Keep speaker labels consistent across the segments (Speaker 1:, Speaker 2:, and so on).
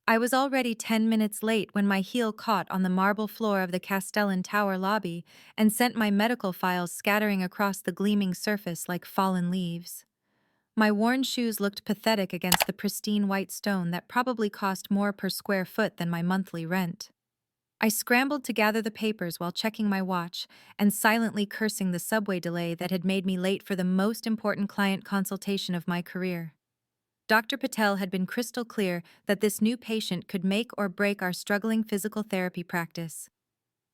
Speaker 1: I was already 10 minutes late when my heel caught on the marble floor of the Castellan Tower lobby and sent my medical files scattering across the gleaming surface like fallen leaves. My worn shoes looked pathetic against the pristine white stone that probably cost more per square foot than my monthly rent. I scrambled to gather the papers while checking my watch and silently cursing the subway delay that had made me late for the most important client consultation of my career. Dr. Patel had been crystal clear that this new patient could make or break our struggling physical therapy practice.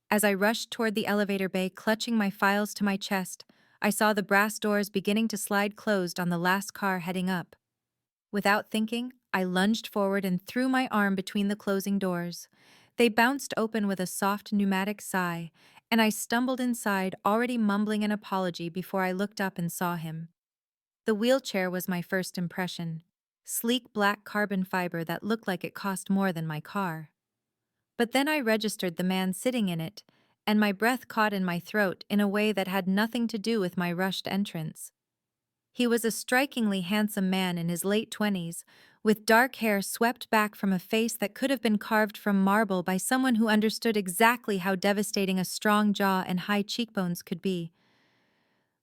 Speaker 1: As I rushed toward the elevator bay, clutching my files to my chest, I saw the brass doors beginning to slide closed on the last car heading up. Without thinking, I lunged forward and threw my arm between the closing doors. They bounced open with a soft pneumatic sigh, and I stumbled inside, already mumbling an apology before I looked up and saw him. The wheelchair was my first impression. Sleek black carbon fiber that looked like it cost more than my car. But then I registered the man sitting in it, and my breath caught in my throat in a way that had nothing to do with my rushed entrance. He was a strikingly handsome man in his late 20s, with dark hair swept back from a face that could have been carved from marble by someone who understood exactly how devastating a strong jaw and high cheekbones could be.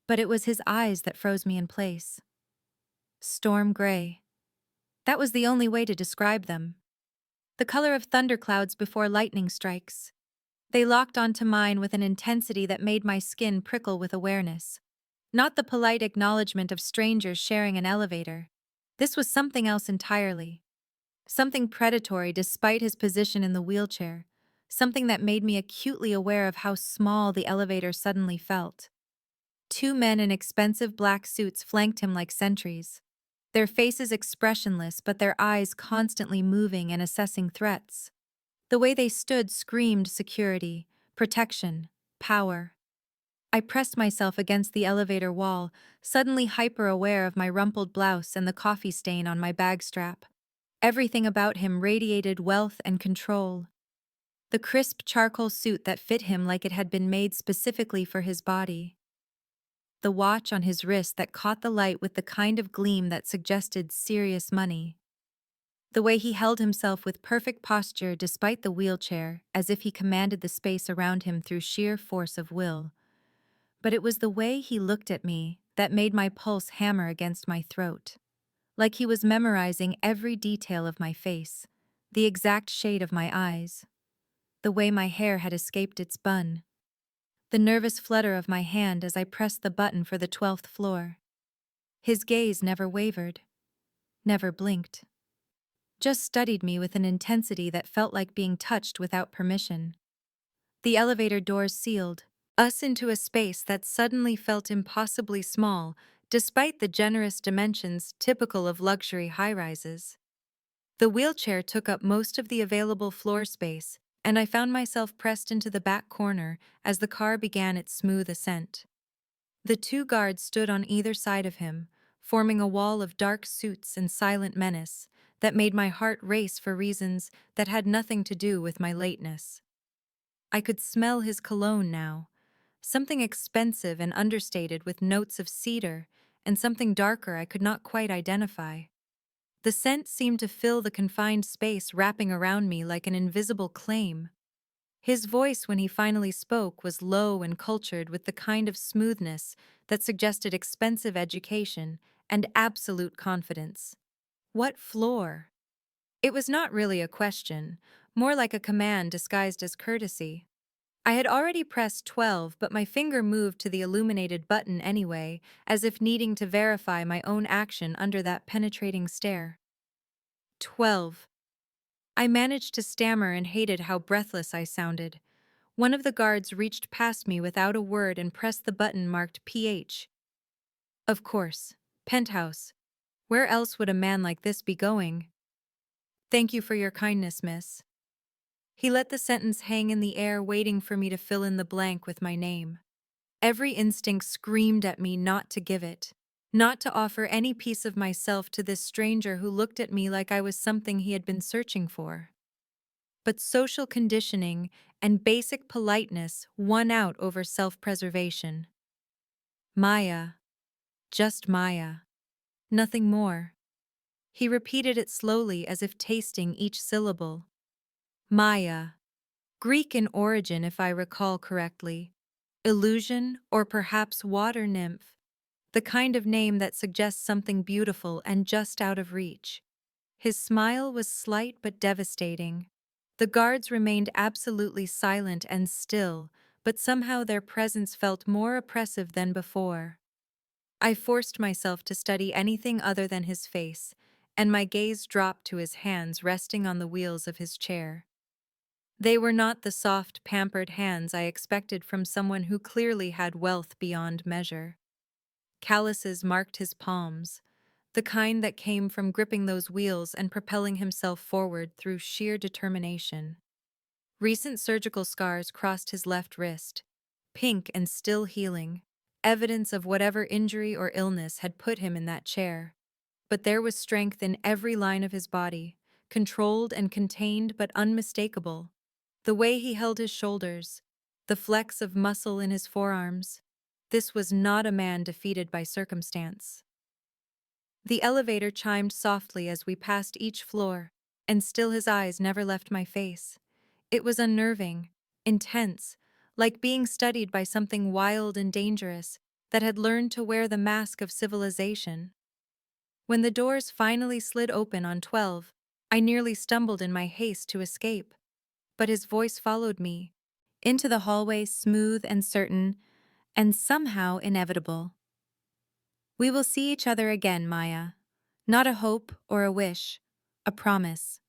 Speaker 1: But it was his eyes that froze me in place. Storm gray. That was the only way to describe them. The color of thunderclouds before lightning strikes. They locked onto mine with an intensity that made my skin prickle with awareness. Not the polite acknowledgement of strangers sharing an elevator. This was something else entirely. Something predatory despite his position in the wheelchair. Something that made me acutely aware of how small the elevator suddenly felt. Two men in expensive black suits flanked him like sentries. Their faces expressionless but their eyes constantly moving and assessing threats. The way they stood screamed security, protection, power. I pressed myself against the elevator wall, suddenly hyper-aware of my rumpled blouse and the coffee stain on my bag strap. Everything about him radiated wealth and control. The crisp charcoal suit that fit him like it had been made specifically for his body. The watch on his wrist that caught the light with the kind of gleam that suggested serious money. The way he held himself with perfect posture despite the wheelchair, as if he commanded the space around him through sheer force of will. But it was the way he looked at me that made my pulse hammer against my throat. Like he was memorizing every detail of my face, the exact shade of my eyes, the way my hair had escaped its bun, the nervous flutter of my hand as I pressed the button for the 12th floor. His gaze never wavered, never blinked. Just studied me with an intensity that felt like being touched without permission. The elevator doors sealed, us into a space that suddenly felt impossibly small, despite the generous dimensions typical of luxury high-rises. The wheelchair took up most of the available floor space, and I found myself pressed into the back corner as the car began its smooth ascent. The two guards stood on either side of him, forming a wall of dark suits and silent menace that made my heart race for reasons that had nothing to do with my lateness. I could smell his cologne now, something expensive and understated with notes of cedar, and something darker I could not quite identify. The scent seemed to fill the confined space wrapping around me like an invisible claim. His voice when he finally spoke was low and cultured with the kind of smoothness that suggested expensive education and absolute confidence. What floor? It was not really a question, more like a command disguised as courtesy. I had already pressed 12, but my finger moved to the illuminated button anyway, as if needing to verify my own action under that penetrating stare. 12. I managed to stammer and hated how breathless I sounded. One of the guards reached past me without a word and pressed the button marked PH. Of course. Penthouse. Where else would a man like this be going? Thank you for your kindness, miss. He let the sentence hang in the air, waiting for me to fill in the blank with my name. Every instinct screamed at me not to give it, not to offer any piece of myself to this stranger who looked at me like I was something he had been searching for. But social conditioning and basic politeness won out over self-preservation. Maya. Just Maya. Nothing more. He repeated it slowly as if tasting each syllable. Maya. Greek in origin if I recall correctly. Illusion or perhaps water nymph. The kind of name that suggests something beautiful and just out of reach. His smile was slight but devastating. The guards remained absolutely silent and still, but somehow their presence felt more oppressive than before. I forced myself to study anything other than his face, and my gaze dropped to his hands resting on the wheels of his chair. They were not the soft, pampered hands I expected from someone who clearly had wealth beyond measure. Calluses marked his palms, the kind that came from gripping those wheels and propelling himself forward through sheer determination. Recent surgical scars crossed his left wrist, pink and still healing, evidence of whatever injury or illness had put him in that chair. But there was strength in every line of his body, controlled and contained but unmistakable. The way he held his shoulders, the flex of muscle in his forearms. This was not a man defeated by circumstance. The elevator chimed softly as we passed each floor, and still his eyes never left my face. It was unnerving, intense, like being studied by something wild and dangerous that had learned to wear the mask of civilization. When the doors finally slid open on 12, I nearly stumbled in my haste to escape. But his voice followed me, into the hallway smooth and certain, and somehow inevitable. We will see each other again, Maya. Not a hope or a wish, a promise.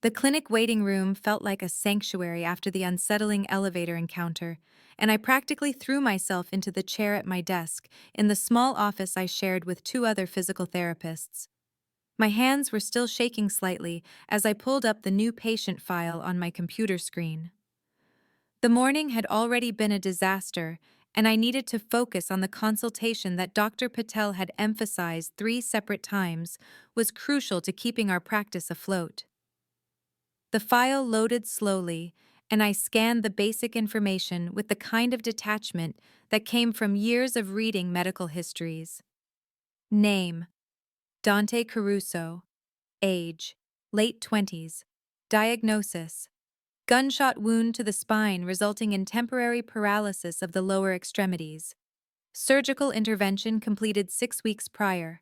Speaker 1: The clinic waiting room felt like a sanctuary after the unsettling elevator encounter, and I practically threw myself into the chair at my desk in the small office I shared with two other physical therapists. My hands were still shaking slightly as I pulled up the new patient file on my computer screen. The morning had already been a disaster, and I needed to focus on the consultation that Dr. Patel had emphasized 3 separate times was crucial to keeping our practice afloat. The file loaded slowly, and I scanned the basic information with the kind of detachment that came from years of reading medical histories. Name: Dante Caruso. Age: late 20s. Diagnosis: gunshot wound to the spine resulting in temporary paralysis of the lower extremities. Surgical intervention completed 6 weeks prior.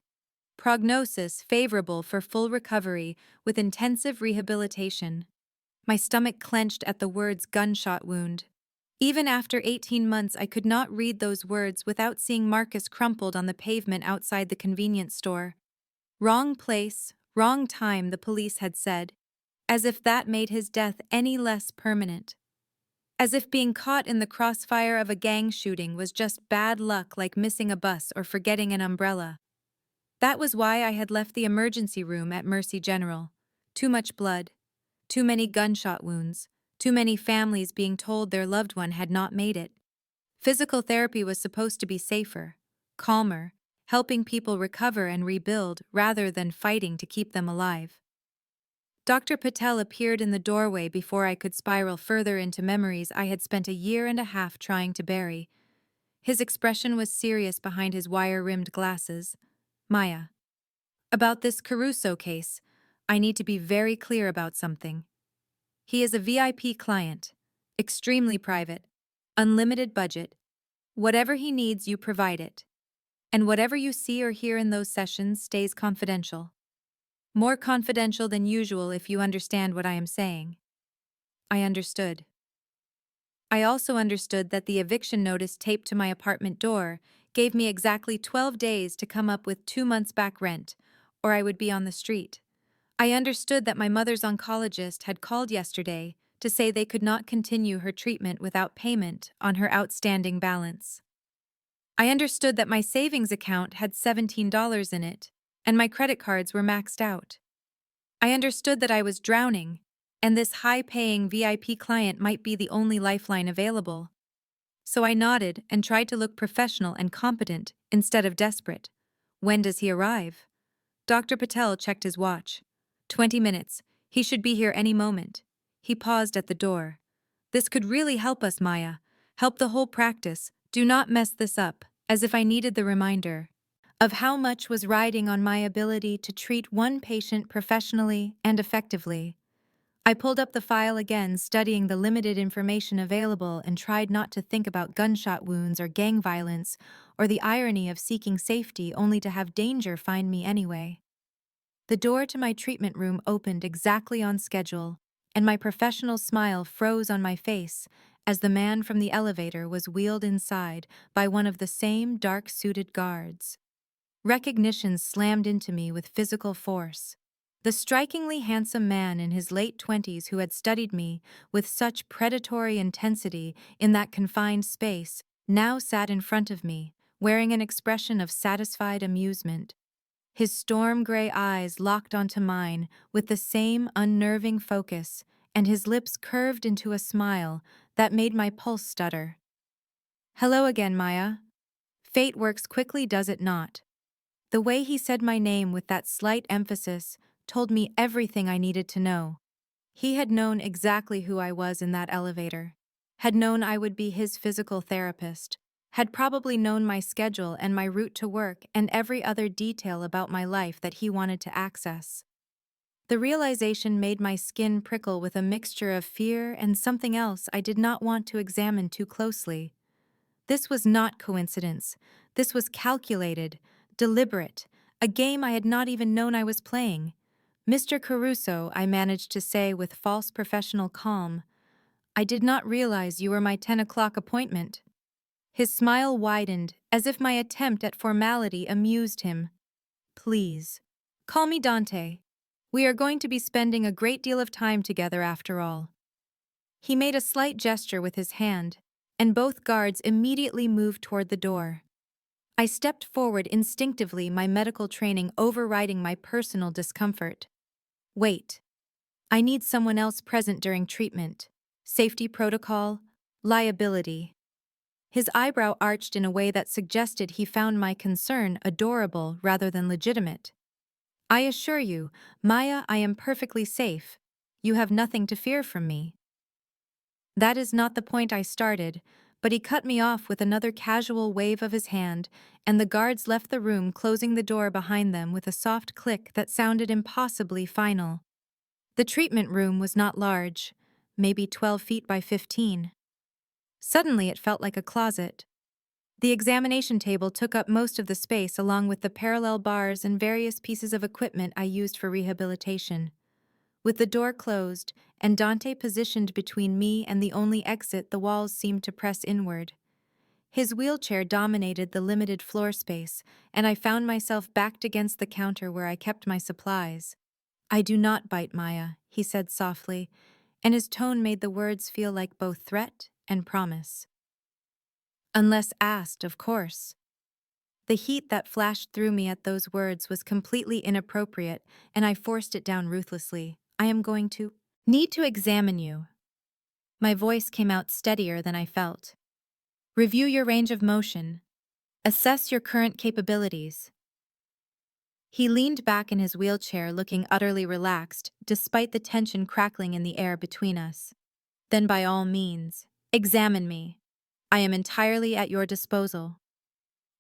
Speaker 1: Prognosis favorable for full recovery with intensive rehabilitation. My stomach clenched at the words gunshot wound. Even after 18 months, I could not read those words without seeing Marcus crumpled on the pavement outside the convenience store. Wrong place, wrong time, the police had said, as if that made his death any less permanent. As if being caught in the crossfire of a gang shooting was just bad luck like missing a bus or forgetting an umbrella. That was why I had left the emergency room at Mercy General. Too much blood. Too many gunshot wounds. Too many families being told their loved one had not made it. Physical therapy was supposed to be safer, calmer, helping people recover and rebuild rather than fighting to keep them alive. Dr. Patel appeared in the doorway before I could spiral further into memories I had spent a year and a half trying to bury. His expression was serious behind his wire-rimmed glasses. Maya. About this Caruso case, I need to be very clear about something. He is a VIP client, extremely private, unlimited budget. Whatever he needs, you provide it. And whatever you see or hear in those sessions stays confidential. More confidential than usual if you understand what I am saying. I understood. I also understood that the eviction notice taped to my apartment door gave me exactly 12 days to come up with 2 months back rent, or I would be on the street. I understood that my mother's oncologist had called yesterday to say they could not continue her treatment without payment on her outstanding balance. I understood that my savings account had $17 in it, and my credit cards were maxed out. I understood that I was drowning, and this high-paying VIP client might be the only lifeline available. So I nodded and tried to look professional and competent instead of desperate. When does he arrive? Dr. Patel checked his watch. 20 minutes. He should be here any moment. He paused at the door. This could really help us, Maya. Help the whole practice. Do not mess this up, as if I needed the reminder. of how much was riding on my ability to treat one patient professionally and effectively. I pulled up the file again, studying the limited information available, and tried not to think about gunshot wounds or gang violence, or the irony of seeking safety only to have danger find me anyway. The door to my treatment room opened exactly on schedule, and my professional smile froze on my face as the man from the elevator was wheeled inside by one of the same dark-suited guards. Recognition slammed into me with physical force. The strikingly handsome man in his late 20s who had studied me with such predatory intensity in that confined space now sat in front of me, wearing an expression of satisfied amusement. His storm gray eyes locked onto mine with the same unnerving focus, and his lips curved into a smile that made my pulse stutter. "Hello again, Maya. Fate works quickly, does it not?" The way he said my name with that slight emphasis told me everything I needed to know. He had known exactly who I was in that elevator, had known I would be his physical therapist, had probably known my schedule and my route to work and every other detail about my life that he wanted to access. The realization made my skin prickle with a mixture of fear and something else I did not want to examine too closely. This was not coincidence. This was calculated, deliberate, a game I had not even known I was playing. "Mr. Caruso," I managed to say with false professional calm, "I did not realize you were my 10 o'clock appointment." His smile widened, as if my attempt at formality amused him. "Please, call me Dante. We are going to be spending a great deal of time together after all." He made a slight gesture with his hand, and both guards immediately moved toward the door. I stepped forward instinctively, my medical training overriding my personal discomfort. "Wait. I need someone else present during treatment. Safety protocol, liability." His eyebrow arched in a way that suggested he found my concern adorable rather than legitimate. "I assure you, Maya, I am perfectly safe. You have nothing to fear from me." That is not the point I started, but he cut me off with another casual wave of his hand, and the guards left the room, closing the door behind them with a soft click that sounded impossibly final. The treatment room was not large, maybe 12 feet by 15. Suddenly it felt like a closet. The examination table took up most of the space, along with the parallel bars and various pieces of equipment I used for rehabilitation. With the door closed and Dante positioned between me and the only exit, the walls seemed to press inward. His wheelchair dominated the limited floor space, and I found myself backed against the counter where I kept my supplies. "I do not bite, Maya," he said softly, and his tone made the words feel like both threat and promise. "Unless asked, of course." The heat that flashed through me at those words was completely inappropriate, and I forced it down ruthlessly. "I am going to need to examine you." My voice came out steadier than I felt. "Review your range of motion. Assess your current capabilities." He leaned back in his wheelchair, looking utterly relaxed, despite the tension crackling in the air between us. "Then by all means, examine me. I am entirely at your disposal."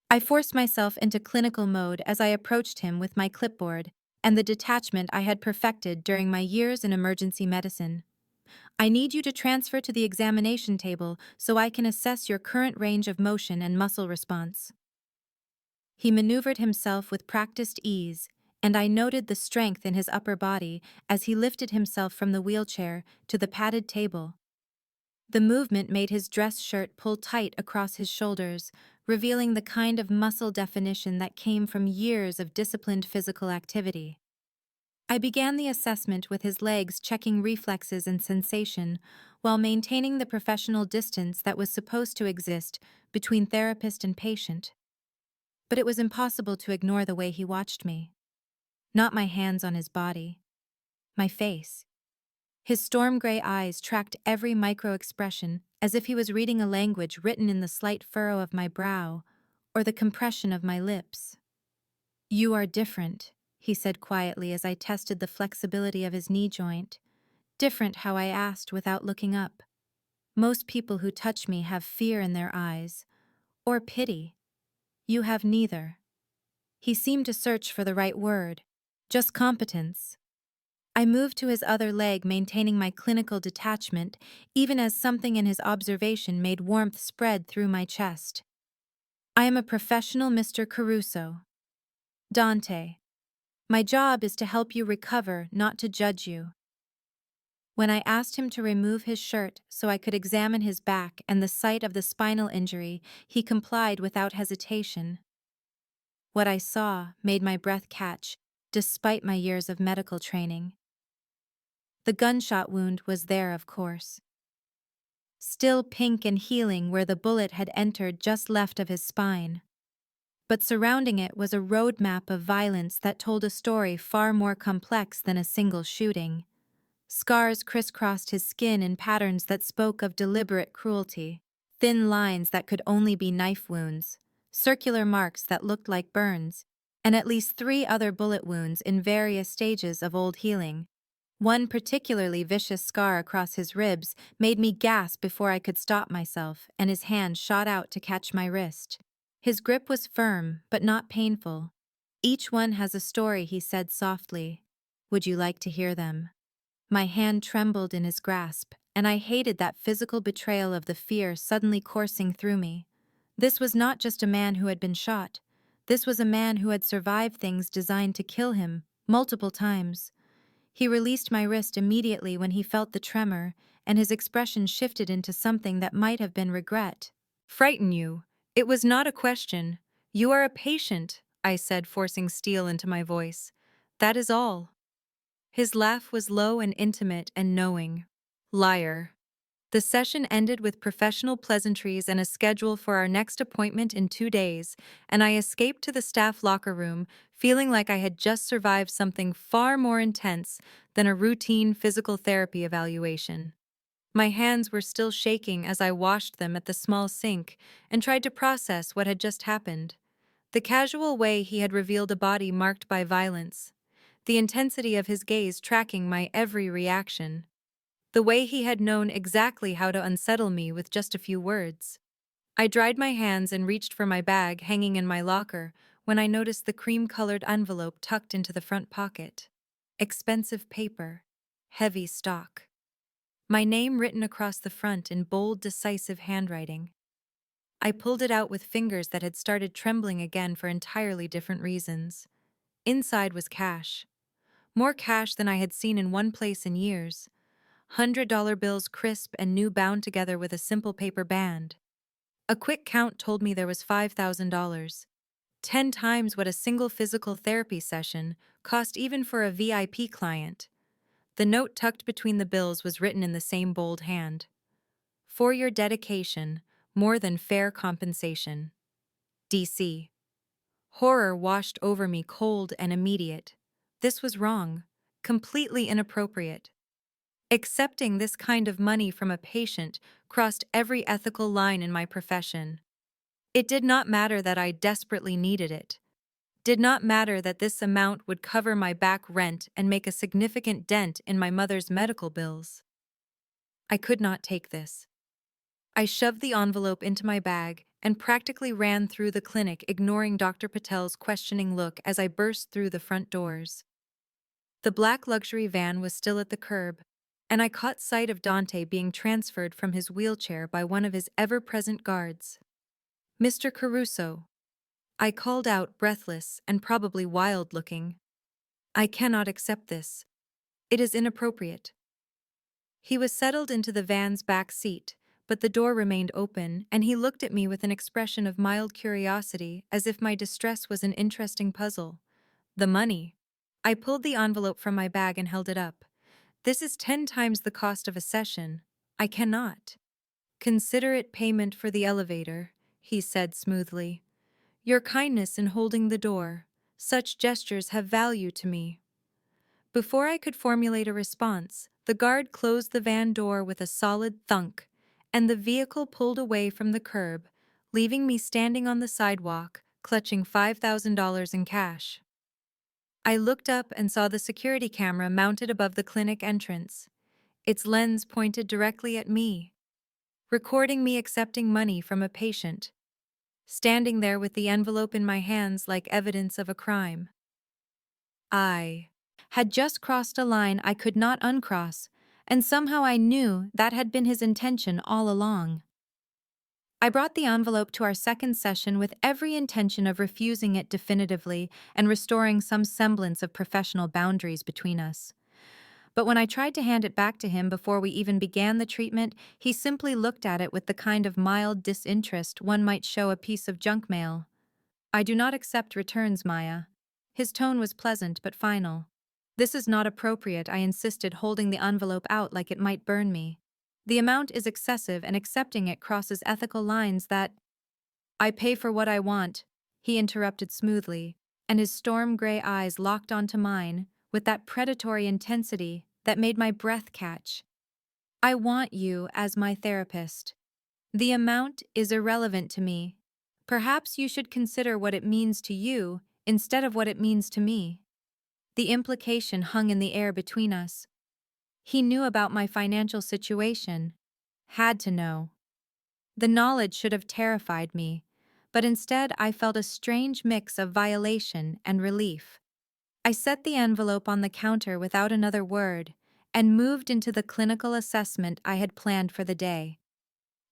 Speaker 1: I forced myself into clinical mode as I approached him with my clipboard and the detachment I had perfected during my years in emergency medicine. "I need you to transfer to the examination table so I can assess your current range of motion and muscle response." He maneuvered himself with practiced ease, and I noted the strength in his upper body as he lifted himself from the wheelchair to the padded table. The movement made his dress shirt pull tight across his shoulders, revealing the kind of muscle definition that came from years of disciplined physical activity. I began the assessment with his legs checking reflexes and sensation, while maintaining the professional distance that was supposed to exist between therapist and patient. But it was impossible to ignore the way he watched me. Not my hands on his body. My face. His storm gray eyes tracked every micro-expression as if he was reading a language written in the slight furrow of my brow or the compression of my lips. "You are different," he said quietly as I tested the flexibility of his knee joint. "Different," how I asked without looking up. "Most people who touch me have fear in their eyes, or pity. You have neither." He seemed to search for the right word. Just competence. I moved to his other leg, maintaining my clinical detachment, even as something in his observation made warmth spread through my chest. I am a professional, Mr. Caruso. Dante. My job is to help you recover, not to judge you. When I asked him to remove his shirt so I could examine his back and the site of the spinal injury, he complied without hesitation. What I saw made my breath catch, despite my years of medical training. The gunshot wound was there, of course. Still pink and healing where the bullet had entered just left of his spine. But surrounding it was a roadmap of violence that told a story far more complex than a single shooting. Scars crisscrossed his skin in patterns that spoke of deliberate cruelty, thin lines that could only be knife wounds, circular marks that looked like burns, and at least 3 other bullet wounds in various stages of old healing. One particularly vicious scar across his ribs made me gasp before I could stop myself, and his hand shot out to catch my wrist. His grip was firm, but not painful. "Each one has a story," he said softly. "Would you like to hear them?" My hand trembled in his grasp, and I hated that physical betrayal of the fear suddenly coursing through me. This was not just a man who had been shot. This was a man who had survived things designed to kill him, multiple times. He released my wrist immediately when he felt the tremor, and his expression shifted into something that might have been regret. "Frighten you? It was not a question. You are a patient," I said, forcing steel into my voice. "That is all." His laugh was low and intimate and knowing. Liar. The session ended with professional pleasantries and a schedule for our next appointment in 2 days, and I escaped to the staff locker room, feeling like I had just survived something far more intense than a routine physical therapy evaluation. My hands were still shaking as I washed them at the small sink and tried to process what had just happened. The casual way he had revealed a body marked by violence, the intensity of his gaze tracking my every reaction, the way he had known exactly how to unsettle me with just a few words. I dried my hands and reached for my bag hanging in my locker when I noticed the cream-colored envelope tucked into the front pocket. Expensive paper. Heavy stock. My name written across the front in bold, decisive handwriting. I pulled it out with fingers that had started trembling again for entirely different reasons. Inside was cash. More cash than I had seen in one place in years. $100 bills, crisp and new, bound together with a simple paper band. A quick count told me there was $5,000. 10 times what a single physical therapy session cost, even for a VIP client. The note tucked between the bills was written in the same bold hand. "For your dedication, more than fair compensation. DC." Horror washed over me, cold and immediate. This was wrong, completely inappropriate. Accepting this kind of money from a patient crossed every ethical line in my profession. It did not matter that I desperately needed it. Did not matter that this amount would cover my back rent and make a significant dent in my mother's medical bills. I could not take this. I shoved the envelope into my bag and practically ran through the clinic, ignoring Dr. Patel's questioning look as I burst through the front doors. The black luxury van was still at the curb, and I caught sight of Dante being transferred from his wheelchair by one of his ever-present guards. "Mr. Caruso," I called out, breathless and probably wild-looking. "I cannot accept this. It is inappropriate." He was settled into the van's back seat, but the door remained open, and he looked at me with an expression of mild curiosity, as if my distress was an interesting puzzle. "The money." I pulled the envelope from my bag and held it up. "This is 10 times the cost of a session. I cannot." "Consider it payment for the elevator," he said smoothly. "Your kindness in holding the door. Such gestures have value to me." Before I could formulate a response, the guard closed the van door with a solid thunk, and the vehicle pulled away from the curb, leaving me standing on the sidewalk, clutching $5,000 in cash. I looked up and saw the security camera mounted above the clinic entrance, its lens pointed directly at me, recording me accepting money from a patient. standing there with the envelope in my hands like evidence of a crime. I had just crossed a line I could not uncross, and somehow I knew that had been his intention all along. I brought the envelope to our second session with every intention of refusing it definitively and restoring some semblance of professional boundaries between us. But when I tried to hand it back to him before we even began the treatment, he simply looked at it with the kind of mild disinterest one might show a piece of junk mail. "I do not accept returns, Maya." His tone was pleasant but final. "This is not appropriate," I insisted, holding the envelope out like it might burn me. "The amount is excessive and accepting it crosses ethical lines that—" "I pay for what I want," he interrupted smoothly, and his storm gray eyes locked onto mine with that predatory intensity that made my breath catch. "I want you as my therapist. The amount is irrelevant to me. Perhaps you should consider what it means to you instead of what it means to me." The implication hung in the air between us. He knew about my financial situation. Had to know. The knowledge should have terrified me, but instead I felt a strange mix of violation and relief. I set the envelope on the counter without another word and moved into the clinical assessment I had planned for the day.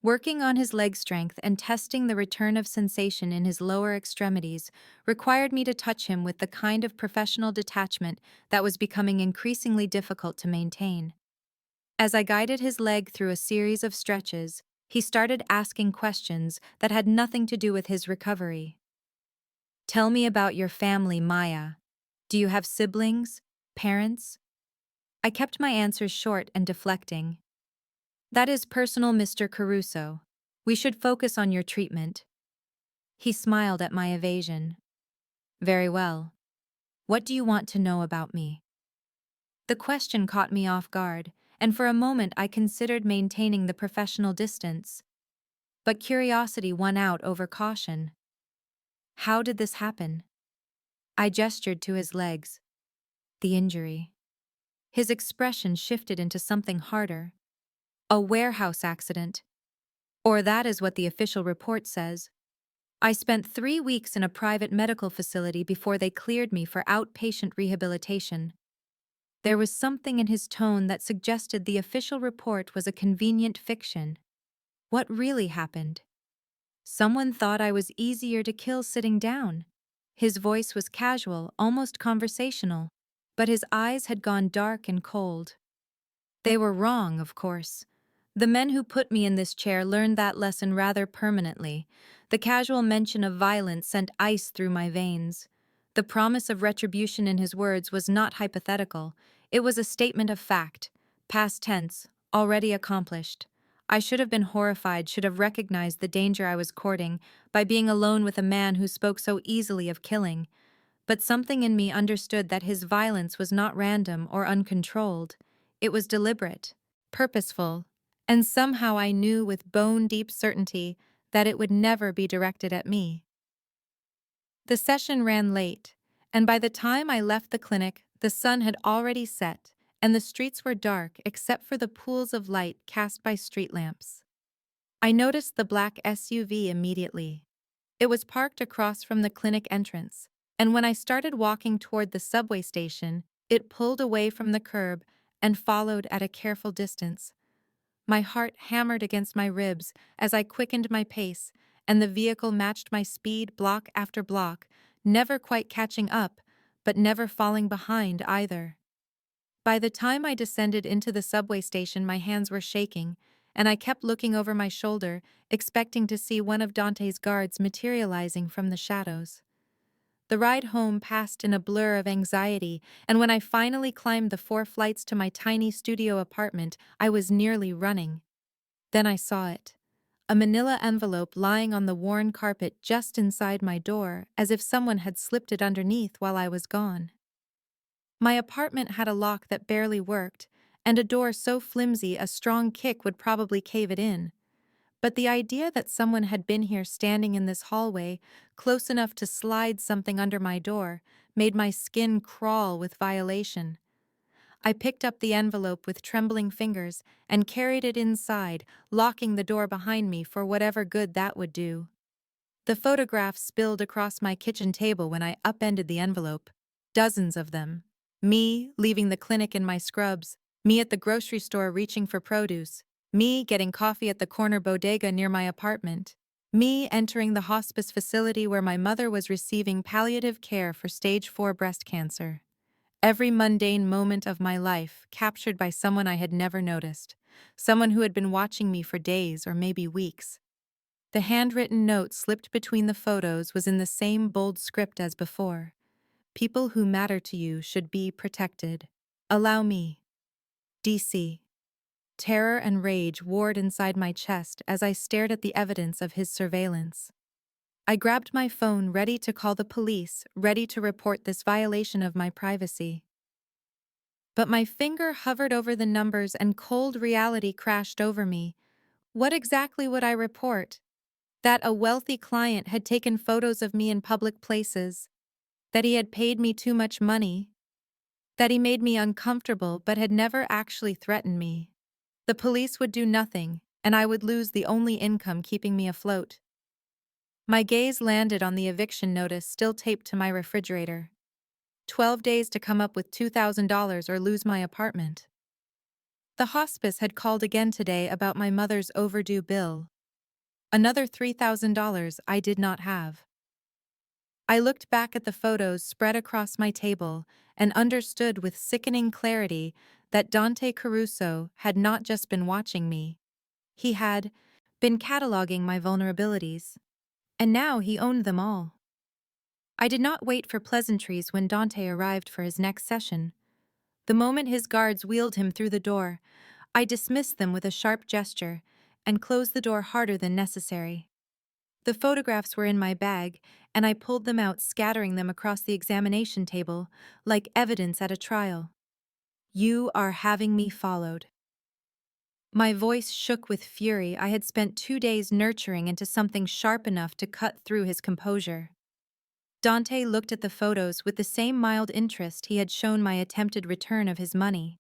Speaker 1: Working on his leg strength and testing the return of sensation in his lower extremities required me to touch him with the kind of professional detachment that was becoming increasingly difficult to maintain. As I guided his leg through a series of stretches, he started asking questions that had nothing to do with his recovery. "Tell me about your family, Maya. Do you have siblings? Parents?" I kept my answers short and deflecting. "That is personal, Mr. Caruso. We should focus on your treatment." He smiled at my evasion. "Very well. What do you want to know about me?" The question caught me off guard, and for a moment I considered maintaining the professional distance. But curiosity won out over caution. "How did this happen?" I gestured to his legs. "The injury." His expression shifted into something harder. "A warehouse accident. Or that is what the official report says. I spent 3 weeks in a private medical facility before they cleared me for outpatient rehabilitation." There was something in his tone that suggested the official report was a convenient fiction. What really happened? Someone thought I was easier to kill sitting down. His voice was casual, almost conversational, but his eyes had gone dark and cold. They were wrong, of course. The men who put me in this chair learned that lesson rather permanently. The casual mention of violence sent ice through my veins. The promise of retribution in his words was not hypothetical. It was a statement of fact, past tense, already accomplished. I should have been horrified, should have recognized the danger I was courting by being alone with a man who spoke so easily of killing. But something in me understood that his violence was not random or uncontrolled. It was deliberate, purposeful, and somehow I knew with bone-deep certainty that it would never be directed at me. The session ran late, and by the time I left the clinic, the sun had already set, and the streets were dark except for the pools of light cast by street lamps. I noticed the black SUV immediately. It was parked across from the clinic entrance, and when I started walking toward the subway station, it pulled away from the curb and followed at a careful distance. My heart hammered against my ribs as I quickened my pace, and the vehicle matched my speed block after block, never quite catching up, but never falling behind either. By the time I descended into the subway station, my hands were shaking, and I kept looking over my shoulder, expecting to see one of Dante's guards materializing from the shadows. The ride home passed in a blur of anxiety, and when I finally climbed the 4 flights to my tiny studio apartment, I was nearly running. Then I saw it. A manila envelope lying on the worn carpet just inside my door, as if someone had slipped it underneath while I was gone. My apartment had a lock that barely worked, and a door so flimsy a strong kick would probably cave it in. But the idea that someone had been here standing in this hallway, close enough to slide something under my door, made my skin crawl with violation. I picked up the envelope with trembling fingers and carried it inside, locking the door behind me for whatever good that would do. The photographs spilled across my kitchen table when I upended the envelope. Dozens of them. Me leaving the clinic in my scrubs, me at the grocery store reaching for produce, me getting coffee at the corner bodega near my apartment, me entering the hospice facility where my mother was receiving palliative care for stage 4 breast cancer. Every mundane moment of my life captured by someone I had never noticed, someone who had been watching me for days or maybe weeks. The handwritten note slipped between the photos was in the same bold script as before. People who matter to you should be protected. Allow me. DC. Terror and rage warred inside my chest as I stared at the evidence of his surveillance. I grabbed my phone, ready to call the police, ready to report this violation of my privacy. But my finger hovered over the numbers and cold reality crashed over me. What exactly would I report? That a wealthy client had taken photos of me in public places, that he had paid me too much money, that he made me uncomfortable but had never actually threatened me. The police would do nothing, and I would lose the only income keeping me afloat. My gaze landed on the eviction notice still taped to my refrigerator. 12 days to come up with $2,000 or lose my apartment. The hospice had called again today about my mother's overdue bill. Another $3,000 I did not have. I looked back at the photos spread across my table and understood with sickening clarity that Dante Caruso had not just been watching me. He had been cataloging my vulnerabilities. And now he owned them all. I did not wait for pleasantries when Dante arrived for his next session. The moment his guards wheeled him through the door, I dismissed them with a sharp gesture and closed the door harder than necessary. The photographs were in my bag, and I pulled them out, scattering them across the examination table, like evidence at a trial. You are having me followed. My voice shook with fury I had spent 2 days nurturing into something sharp enough to cut through his composure. Dante looked at the photos with the same mild interest he had shown my attempted return of his money.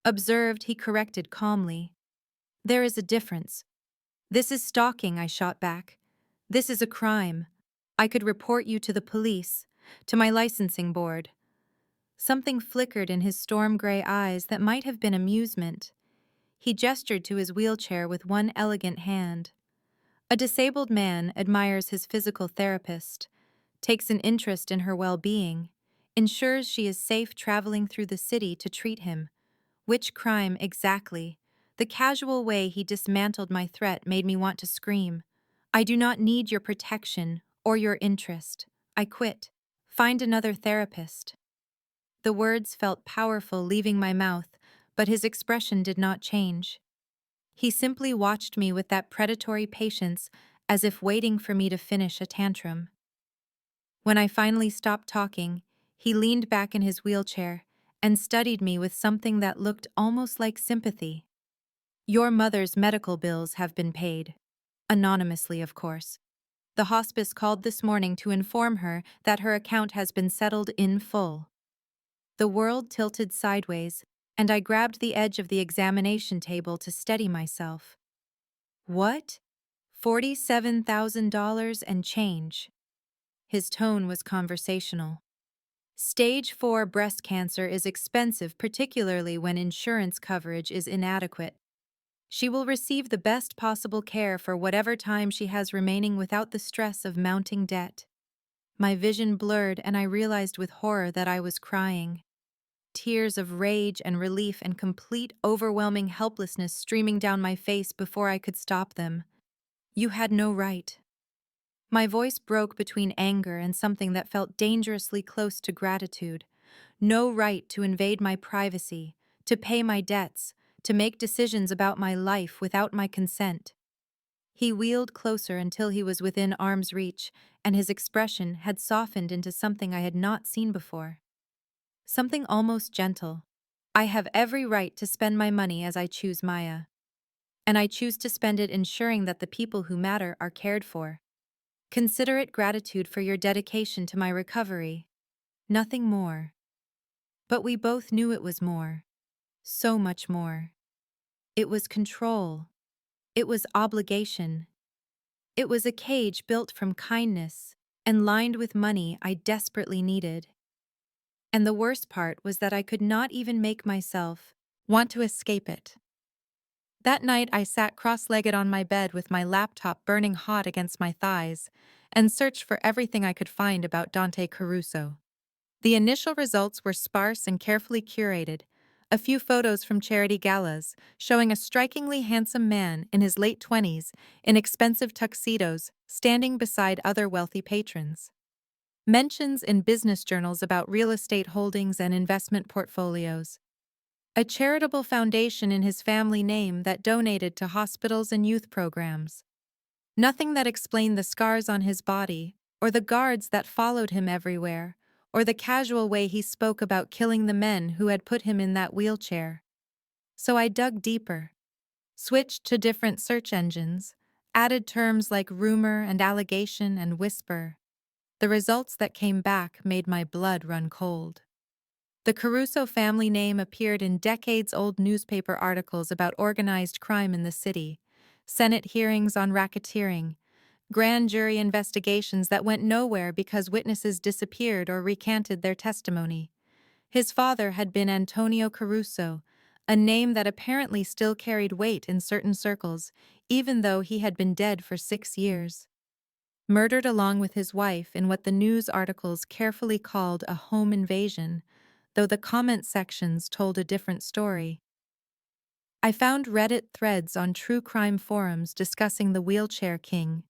Speaker 1: Observed, he corrected calmly. There is a difference. This is stalking, I shot back. This is a crime. I could report you to the police, to my licensing board. Something flickered in his storm-gray eyes that might have been amusement. He gestured to his wheelchair with one elegant hand. A disabled man admires his physical therapist, takes an interest in her well-being, ensures she is safe traveling through the city to treat him. Which crime exactly? The casual way he dismantled my threat made me want to scream. I do not need your protection or your interest. I quit. Find another therapist. The words felt powerful leaving my mouth, but his expression did not change. He simply watched me with that predatory patience, as if waiting for me to finish a tantrum. When I finally stopped talking, he leaned back in his wheelchair and studied me with something that looked almost like sympathy. Your mother's medical bills have been paid. Anonymously, of course. The hospice called this morning to inform her that her account has been settled in full. The world tilted sideways, and I grabbed the edge of the examination table to steady myself. What? $47,000 and change. His tone was conversational. Stage 4 breast cancer is expensive, particularly when insurance coverage is inadequate. She will receive the best possible care for whatever time she has remaining without the stress of mounting debt. My vision blurred and I realized with horror that I was crying. Tears of rage and relief and complete overwhelming helplessness streaming down my face before I could stop them. You had no right. My voice broke between anger and something that felt dangerously close to gratitude. No right to invade my privacy, to pay my debts, to make decisions about my life without my consent. He wheeled closer until he was within arm's reach, and his expression had softened into something I had not seen before. Something almost gentle. I have every right to spend my money as I choose, Maya. And I choose to spend it ensuring that the people who matter are cared for. Consider it gratitude for your dedication to my recovery. Nothing more. But we both knew it was more. So much more. It was control. It was obligation. It was a cage built from kindness and lined with money I desperately needed. And the worst part was that I could not even make myself want to escape it. That night I sat cross-legged on my bed with my laptop burning hot against my thighs and searched for everything I could find about Dante Caruso. The initial results were sparse and carefully curated, a few photos from charity galas showing a strikingly handsome man in his late 20s in expensive tuxedos standing beside other wealthy patrons. Mentions in business journals about real estate holdings and investment portfolios. A charitable foundation in his family name that donated to hospitals and youth programs. Nothing that explained the scars on his body, or the guards that followed him everywhere, or the casual way he spoke about killing the men who had put him in that wheelchair. So I dug deeper, switched to different search engines, added terms like rumor and allegation and whisper. The results that came back made my blood run cold. The Caruso family name appeared in decades-old newspaper articles about organized crime in the city, Senate hearings on racketeering, grand jury investigations that went nowhere because witnesses disappeared or recanted their testimony. His father had been Antonio Caruso, a name that apparently still carried weight in certain circles, even though he had been dead for 6 years. Murdered along with his wife in what the news articles carefully called a home invasion, though the comment sections told a different story. I found Reddit threads on true crime forums discussing the wheelchair king,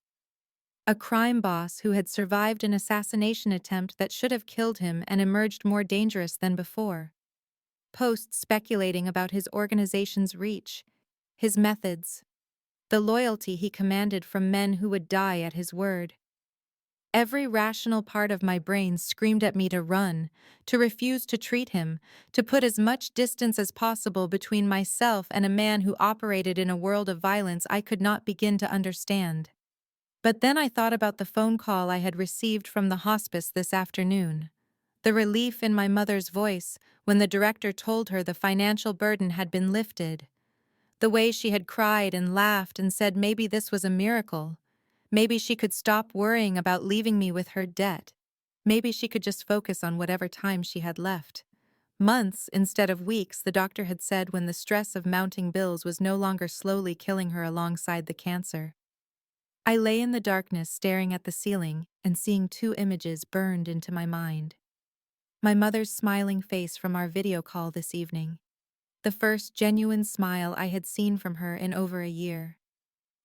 Speaker 1: a crime boss who had survived an assassination attempt that should have killed him and emerged more dangerous than before. Posts speculating about his organization's reach, his methods, the loyalty he commanded from men who would die at his word. Every rational part of my brain screamed at me to run, to refuse to treat him, to put as much distance as possible between myself and a man who operated in a world of violence I could not begin to understand. But then I thought about the phone call I had received from the hospice this afternoon. The relief in my mother's voice when the director told her the financial burden had been lifted. The way she had cried and laughed and said maybe this was a miracle. Maybe she could stop worrying about leaving me with her debt. Maybe she could just focus on whatever time she had left. Months instead of weeks, the doctor had said, when the stress of mounting bills was no longer slowly killing her alongside the cancer. I lay in the darkness staring at the ceiling and seeing 2 images burned into my mind. My mother's smiling face from our video call this evening. The first genuine smile I had seen from her in over a year.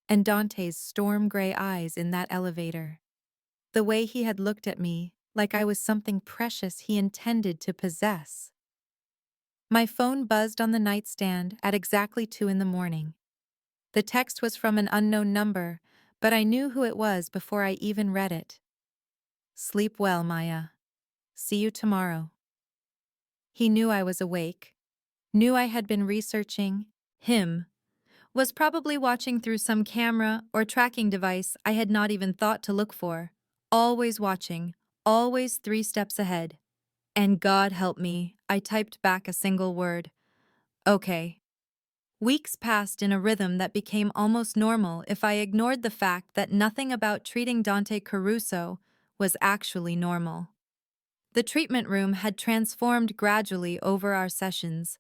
Speaker 1: And Dante's storm-gray eyes in that elevator. The way he had looked at me, like I was something precious he intended to possess. My phone buzzed on the nightstand at exactly 2 in the morning. The text was from an unknown number, but I knew who it was before I even read it. Sleep well, Maya. See you tomorrow. He knew I was awake, knew I had been researching him, was probably watching through some camera or tracking device I had not even thought to look for. Always watching, always 3 steps ahead. And God help me, I typed back a single word. Okay. Weeks passed in a rhythm that became almost normal if I ignored the fact that nothing about treating Dante Caruso was actually normal. The treatment room had transformed gradually over our sessions.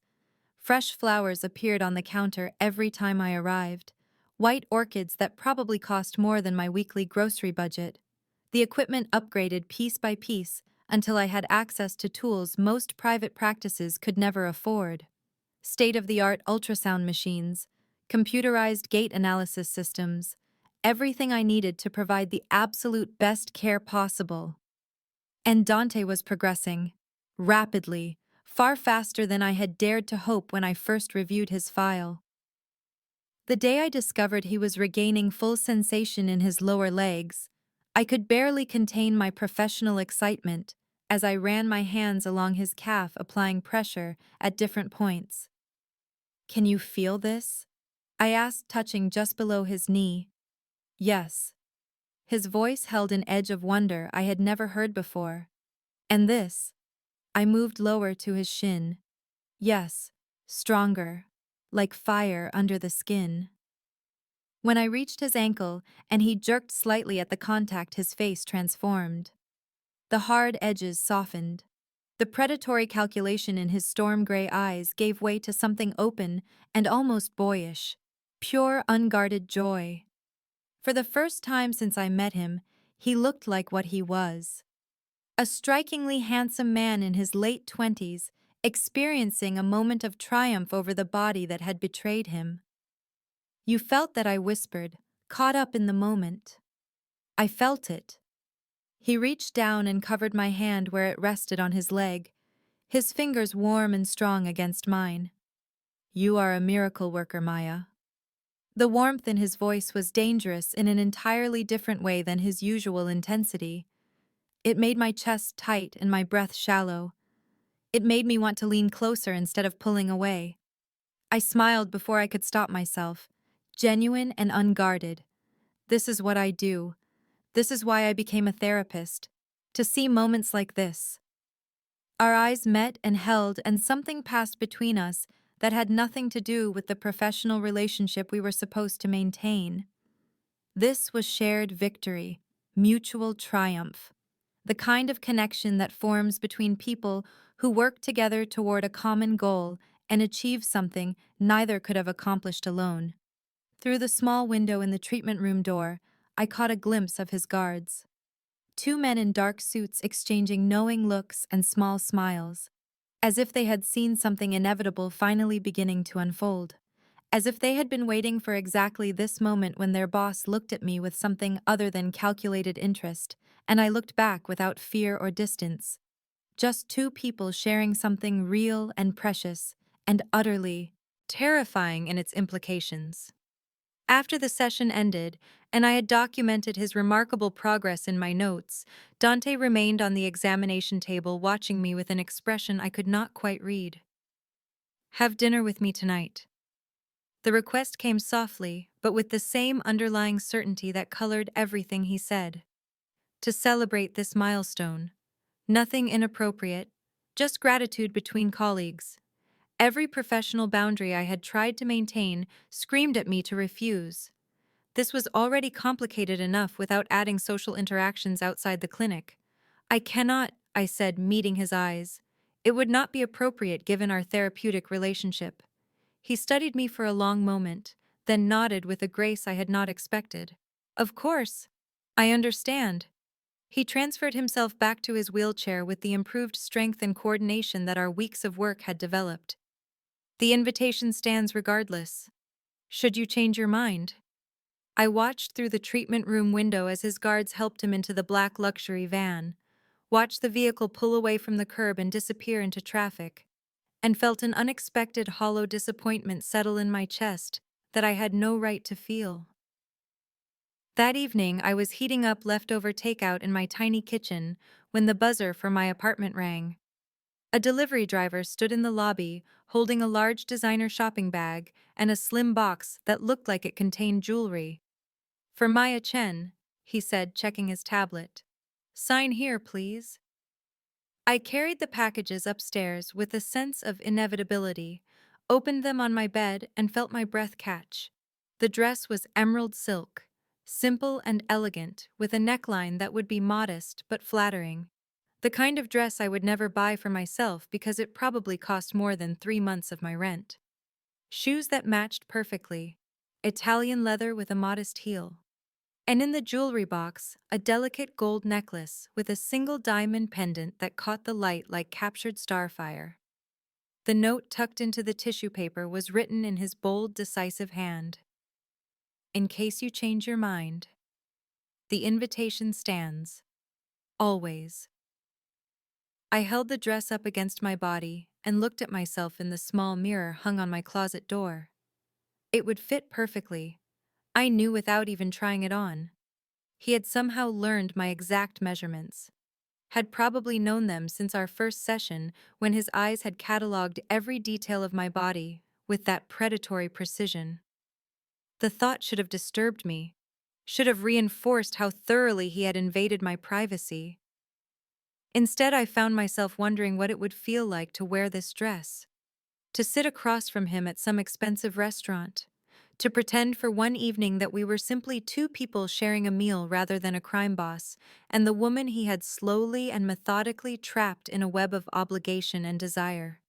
Speaker 1: Fresh flowers appeared on the counter every time I arrived, white orchids that probably cost more than my weekly grocery budget. The equipment upgraded piece by piece until I had access to tools most private practices could never afford. State-of-the-art ultrasound machines, computerized gait analysis systems, everything I needed to provide the absolute best care possible. And Dante was progressing, rapidly, far faster than I had dared to hope when I first reviewed his file. The day I discovered he was regaining full sensation in his lower legs, I could barely contain my professional excitement as I ran my hands along his calf, applying pressure at different points. Can you feel this? I asked, touching just below his knee. Yes. His voice held an edge of wonder I had never heard before. And this? I moved lower to his shin. Yes, stronger, like fire under the skin. When I reached his ankle and he jerked slightly at the contact, his face transformed. The hard edges softened. The predatory calculation in his storm-gray eyes gave way to something open and almost boyish. Pure, unguarded joy. For the first time since I met him, he looked like what he was. A strikingly handsome man in his late 20s, experiencing a moment of triumph over the body that had betrayed him. You felt that, I whispered, caught up in the moment. I felt it. He reached down and covered my hand where it rested on his leg, his fingers warm and strong against mine. You are a miracle worker, Maya. The warmth in his voice was dangerous in an entirely different way than his usual intensity. It made my chest tight and my breath shallow. It made me want to lean closer instead of pulling away. I smiled before I could stop myself, genuine and unguarded. This is what I do. This is why I became a therapist. To see moments like this. Our eyes met and held, and something passed between us that had nothing to do with the professional relationship we were supposed to maintain. This was shared victory, mutual triumph, the kind of connection that forms between people who work together toward a common goal and achieve something neither could have accomplished alone. Through the small window in the treatment room door, I caught a glimpse of his guards. Two men in dark suits exchanging knowing looks and small smiles, as if they had seen something inevitable finally beginning to unfold. As if they had been waiting for exactly this moment when their boss looked at me with something other than calculated interest, and I looked back without fear or distance. Just two people sharing something real and precious, and utterly terrifying in its implications. After the session ended, and I had documented his remarkable progress in my notes, Dante remained on the examination table watching me with an expression I could not quite read. Have dinner with me tonight. The request came softly, but with the same underlying certainty that colored everything he said. To celebrate this milestone. Nothing inappropriate, just gratitude between colleagues. Every professional boundary I had tried to maintain screamed at me to refuse. This was already complicated enough without adding social interactions outside the clinic. I cannot, I said, meeting his eyes. It would not be appropriate given our therapeutic relationship. He studied me for a long moment, then nodded with a grace I had not expected. Of course. I understand. He transferred himself back to his wheelchair with the improved strength and coordination that our weeks of work had developed. The invitation stands regardless. Should you change your mind? I watched through the treatment room window as his guards helped him into the black luxury van, watched the vehicle pull away from the curb and disappear into traffic, and felt an unexpected hollow disappointment settle in my chest that I had no right to feel. That evening, I was heating up leftover takeout in my tiny kitchen when the buzzer for my apartment rang. A delivery driver stood in the lobby, holding a large designer shopping bag and a slim box that looked like it contained jewelry. For Maya Chen, he said, checking his tablet. Sign here, please. I carried the packages upstairs with a sense of inevitability, opened them on my bed, and felt my breath catch. The dress was emerald silk, simple and elegant, with a neckline that would be modest but flattering. The kind of dress I would never buy for myself because it probably cost more than 3 months of my rent. Shoes that matched perfectly, Italian leather with a modest heel. And in the jewelry box, a delicate gold necklace with a single diamond pendant that caught the light like captured starfire. The note tucked into the tissue paper was written in his bold, decisive hand. In case you change your mind. The invitation stands. Always. I held the dress up against my body and looked at myself in the small mirror hung on my closet door. It would fit perfectly. I knew without even trying it on. He had somehow learned my exact measurements, had probably known them since our first session when his eyes had catalogued every detail of my body with that predatory precision. The thought should have disturbed me, should have reinforced how thoroughly he had invaded my privacy. Instead, I found myself wondering what it would feel like to wear this dress, to sit across from him at some expensive restaurant, to pretend for one evening that we were simply two people sharing a meal rather than a crime boss, and the woman he had slowly and methodically trapped in a web of obligation and desire.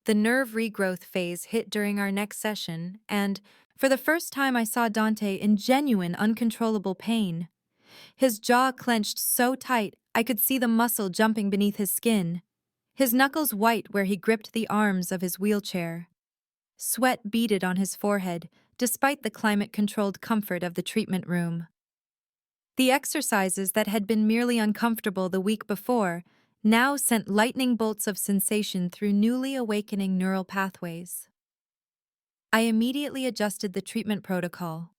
Speaker 1: The nerve regrowth phase hit during our next session, and, for the first time, I saw Dante in genuine, uncontrollable pain. His jaw clenched so tight I could see the muscle jumping beneath his skin, his knuckles white where he gripped the arms of his wheelchair. Sweat beaded on his forehead, despite the climate-controlled comfort of the treatment room. The exercises that had been merely uncomfortable the week before now sent lightning bolts of sensation through newly awakening neural pathways. I immediately adjusted the treatment protocol.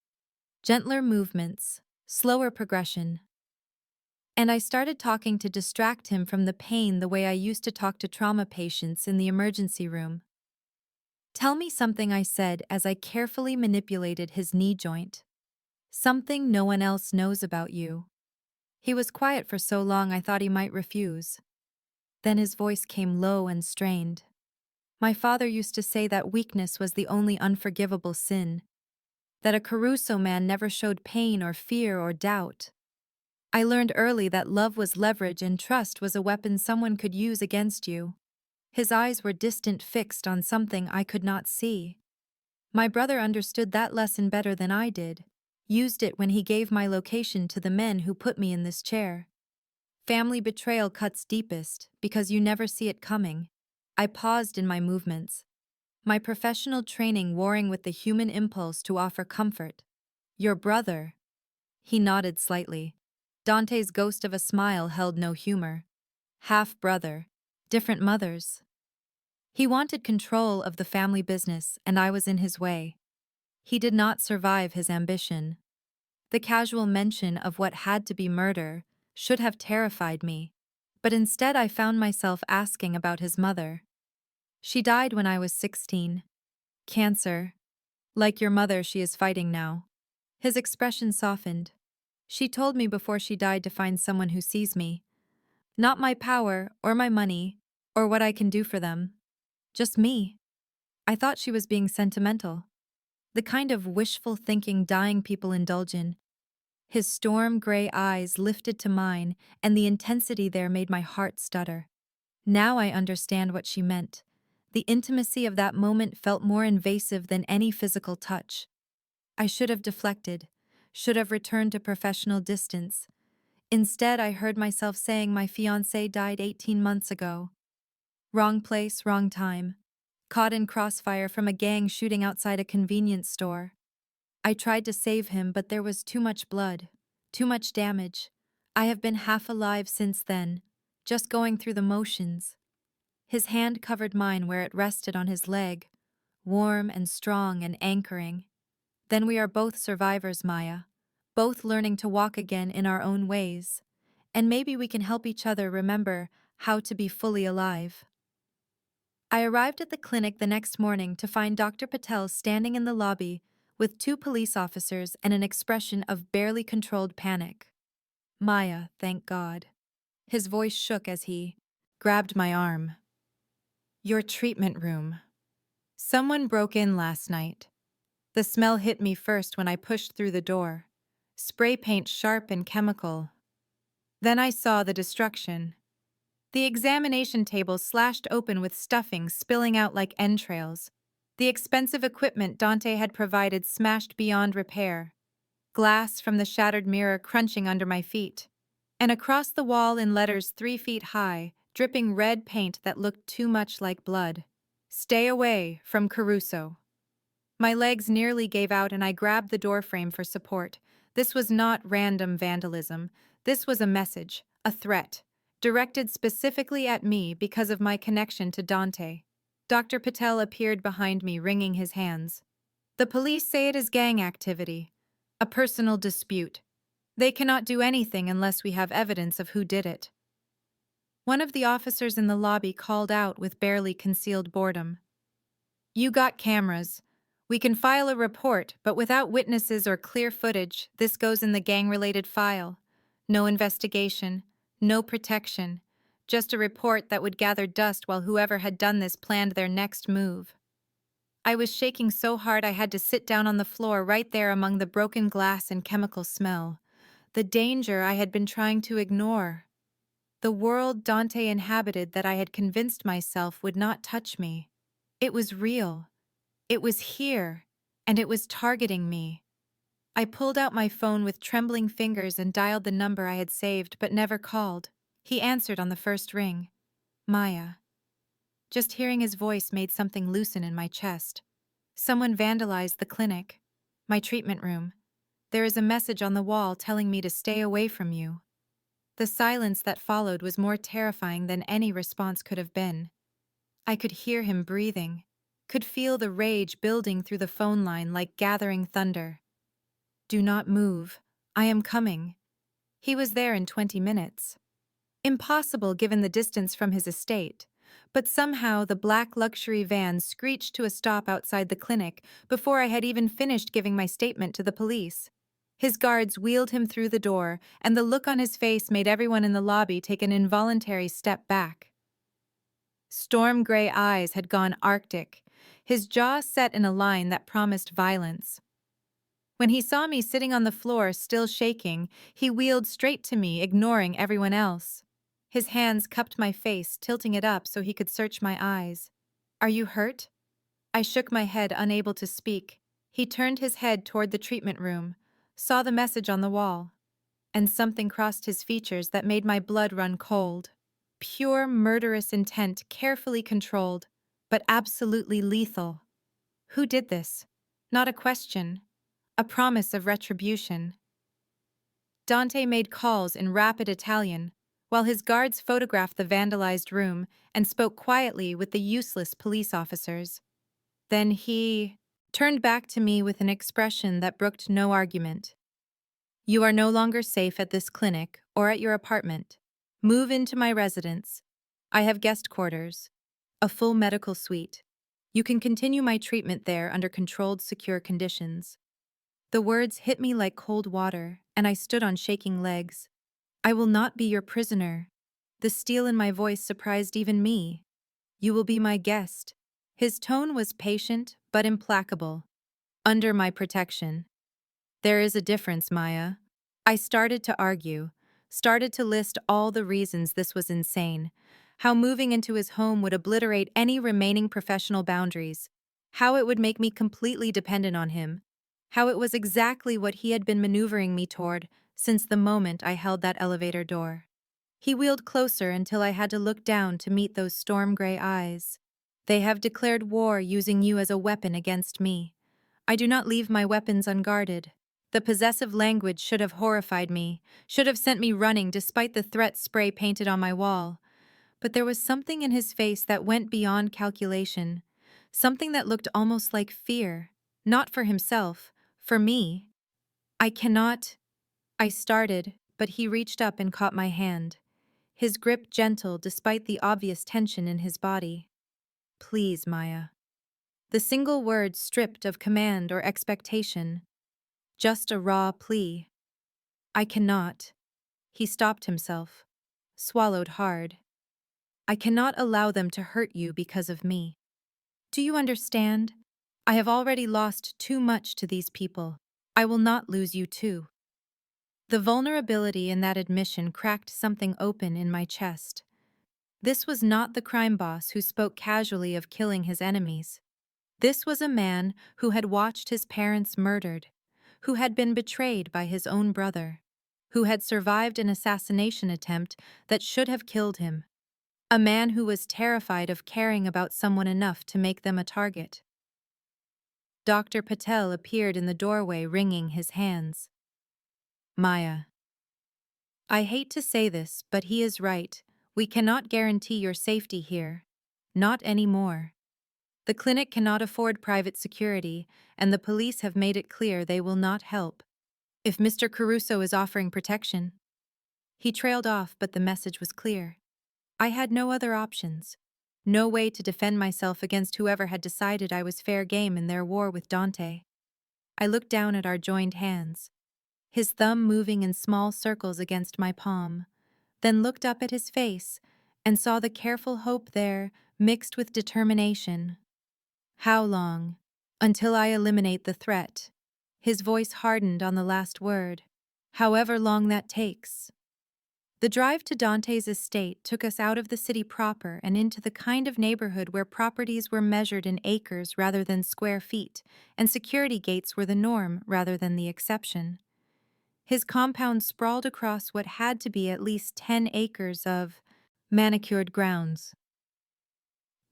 Speaker 1: Gentler movements, slower progression. And I started talking to distract him from the pain the way I used to talk to trauma patients in the emergency room. "Tell me something," I said as I carefully manipulated his knee joint. "Something no one else knows about you." He was quiet for so long I thought he might refuse. Then his voice came low and strained. "My father used to say that weakness was the only unforgivable sin, that a Caruso man never showed pain or fear or doubt. I learned early that love was leverage and trust was a weapon someone could use against you." His eyes were distant, fixed on something I could not see. My brother understood that lesson better than I did, used it when he gave my location to the men who put me in this chair. Family betrayal cuts deepest because you never see it coming. I paused in my movements, my professional training warring with the human impulse to offer comfort. "Your brother?" He nodded slightly. Dante's ghost of a smile held no humor. "Half-brother. Different mothers." He wanted control of the family business, and I was in his way. He did not survive his ambition. The casual mention of what had to be murder should have terrified me, but instead I found myself asking about his mother. "She died when I was 16. Cancer. Like your mother, she is fighting now." His expression softened. "She told me before she died to find someone who sees me. Not my power, or my money, or what I can do for them. Just me." I thought she was being sentimental. The kind of wishful thinking dying people indulge in. His storm gray eyes lifted to mine, and the intensity there made my heart stutter. Now I understand what she meant. The intimacy of that moment felt more invasive than any physical touch. I should have deflected, should have returned to professional distance. Instead, I heard myself saying my fiancé died 18 months ago. Wrong place, wrong time. Caught in crossfire from a gang shooting outside a convenience store. I tried to save him, but there was too much blood, too much damage. I have been half alive since then, just going through the motions." His hand covered mine where it rested on his leg, warm and strong and anchoring. "Then we are both survivors, Maya, both learning to walk again in our own ways. And maybe we can help each other remember how to be fully alive." I arrived at the clinic the next morning to find Dr. Patel standing in the lobby with two police officers and an expression of barely controlled panic. "Maya, thank God." His voice shook as he grabbed my arm. "Your treatment room. Someone broke in last night." The smell hit me first when I pushed through the door. Spray paint, sharp and chemical. Then I saw the destruction. The examination table slashed open with stuffing spilling out like entrails. The expensive equipment Dante had provided smashed beyond repair. Glass from the shattered mirror crunching under my feet. And across the wall in letters 3 feet high, dripping red paint that looked too much like blood. "Stay away from Caruso." My legs nearly gave out and I grabbed the doorframe for support. This was not random vandalism. This was a message, a threat, directed specifically at me because of my connection to Dante. Dr. Patel appeared behind me, wringing his hands. "The police say it is gang activity, a personal dispute. They cannot do anything unless we have evidence of who did it." One of the officers in the lobby called out with barely concealed boredom. "You got cameras. We can file a report, but without witnesses or clear footage, this goes in the gang-related file. No investigation, no protection, just a report that would gather dust while whoever had done this planned their next move." I was shaking so hard I had to sit down on the floor right there among the broken glass and chemical smell. The danger I had been trying to ignore. The world Dante inhabited that I had convinced myself would not touch me. It was real. It was here. And it was targeting me. I pulled out my phone with trembling fingers and dialed the number I had saved but never called. He answered on the first ring. Maya. Just hearing his voice made something loosen in my chest. Someone vandalized the clinic. My treatment room. There is a message on the wall telling me to stay away from you. The silence that followed was more terrifying than any response could have been. I could hear him breathing, could feel the rage building through the phone line like gathering thunder. Do not move. I am coming. He was there in 20 minutes. Impossible given the distance from his estate, but somehow the black luxury van screeched to a stop outside the clinic before I had even finished giving my statement to the police. His guards wheeled him through the door, and the look on his face made everyone in the lobby take an involuntary step back. Storm gray eyes had gone arctic, his jaw set in a line that promised violence. When he saw me sitting on the floor, still shaking, he wheeled straight to me, ignoring everyone else. His hands cupped my face, tilting it up so he could search my eyes. Are you hurt? I shook my head, unable to speak. He turned his head toward the treatment room, saw the message on the wall, and something crossed his features that made my blood run cold. Pure murderous intent, carefully controlled, but absolutely lethal. Who did this? Not a question. A promise of retribution. Dante made calls in rapid Italian, while his guards photographed the vandalized room and spoke quietly with the useless police officers. Then he turned back to me with an expression that brooked no argument. You are no longer safe at this clinic or at your apartment. Move into my residence. I have guest quarters, a full medical suite. You can continue my treatment there under controlled, secure conditions. The words hit me like cold water, and I stood on shaking legs. I will not be your prisoner. The steel in my voice surprised even me. You will be my guest. His tone was patient but implacable. Under my protection. There is a difference, Maya. I started to argue, started to list all the reasons this was insane, how moving into his home would obliterate any remaining professional boundaries, how it would make me completely dependent on him, how it was exactly what he had been maneuvering me toward since the moment I held that elevator door. He wheeled closer until I had to look down to meet those storm gray eyes. They have declared war using you as a weapon against me. I do not leave my weapons unguarded. The possessive language should have horrified me, should have sent me running despite the threat spray painted on my wall. But there was something in his face that went beyond calculation, something that looked almost like fear, not for himself, for me. I cannot. I started, but he reached up and caught my hand, his grip gentle despite the obvious tension in his body. Please, Maya. The single word stripped of command or expectation. Just a raw plea. I cannot. He stopped himself, swallowed hard. I cannot allow them to hurt you because of me. Do you understand? I have already lost too much to these people. I will not lose you too. The vulnerability in that admission cracked something open in my chest. This was not the crime boss who spoke casually of killing his enemies. This was a man who had watched his parents murdered, who had been betrayed by his own brother, who had survived an assassination attempt that should have killed him. A man who was terrified of caring about someone enough to make them a target. Dr. Patel appeared in the doorway, wringing his hands. Maya. I hate to say this, but he is right. We cannot guarantee your safety here. Not anymore. The clinic cannot afford private security, and the police have made it clear they will not help. If Mr. Caruso is offering protection. He trailed off, but the message was clear. I had no other options. No way to defend myself against whoever had decided I was fair game in their war with Dante. I looked down at our joined hands, his thumb moving in small circles against my palm, then looked up at his face and saw the careful hope there mixed with determination. How long? Until I eliminate the threat. His voice hardened on the last word. However long that takes. The drive to Dante's estate took us out of the city proper and into the kind of neighborhood where properties were measured in acres rather than square feet, and security gates were the norm rather than the exception. His compound sprawled across what had to be at least 10 acres of manicured grounds.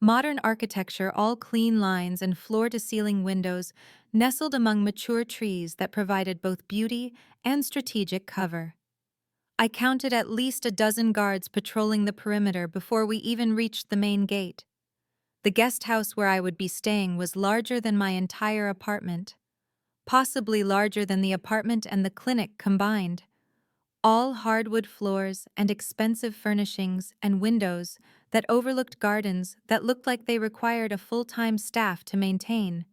Speaker 1: Modern architecture, all clean lines and floor-to-ceiling windows, nestled among mature trees that provided both beauty and strategic cover. I counted at least a dozen guards patrolling the perimeter before we even reached the main gate. The guest house where I would be staying was larger than my entire apartment, possibly larger than the apartment and the clinic combined. All hardwood floors and expensive furnishings and windows that overlooked gardens that looked like they required a full-time staff to maintain.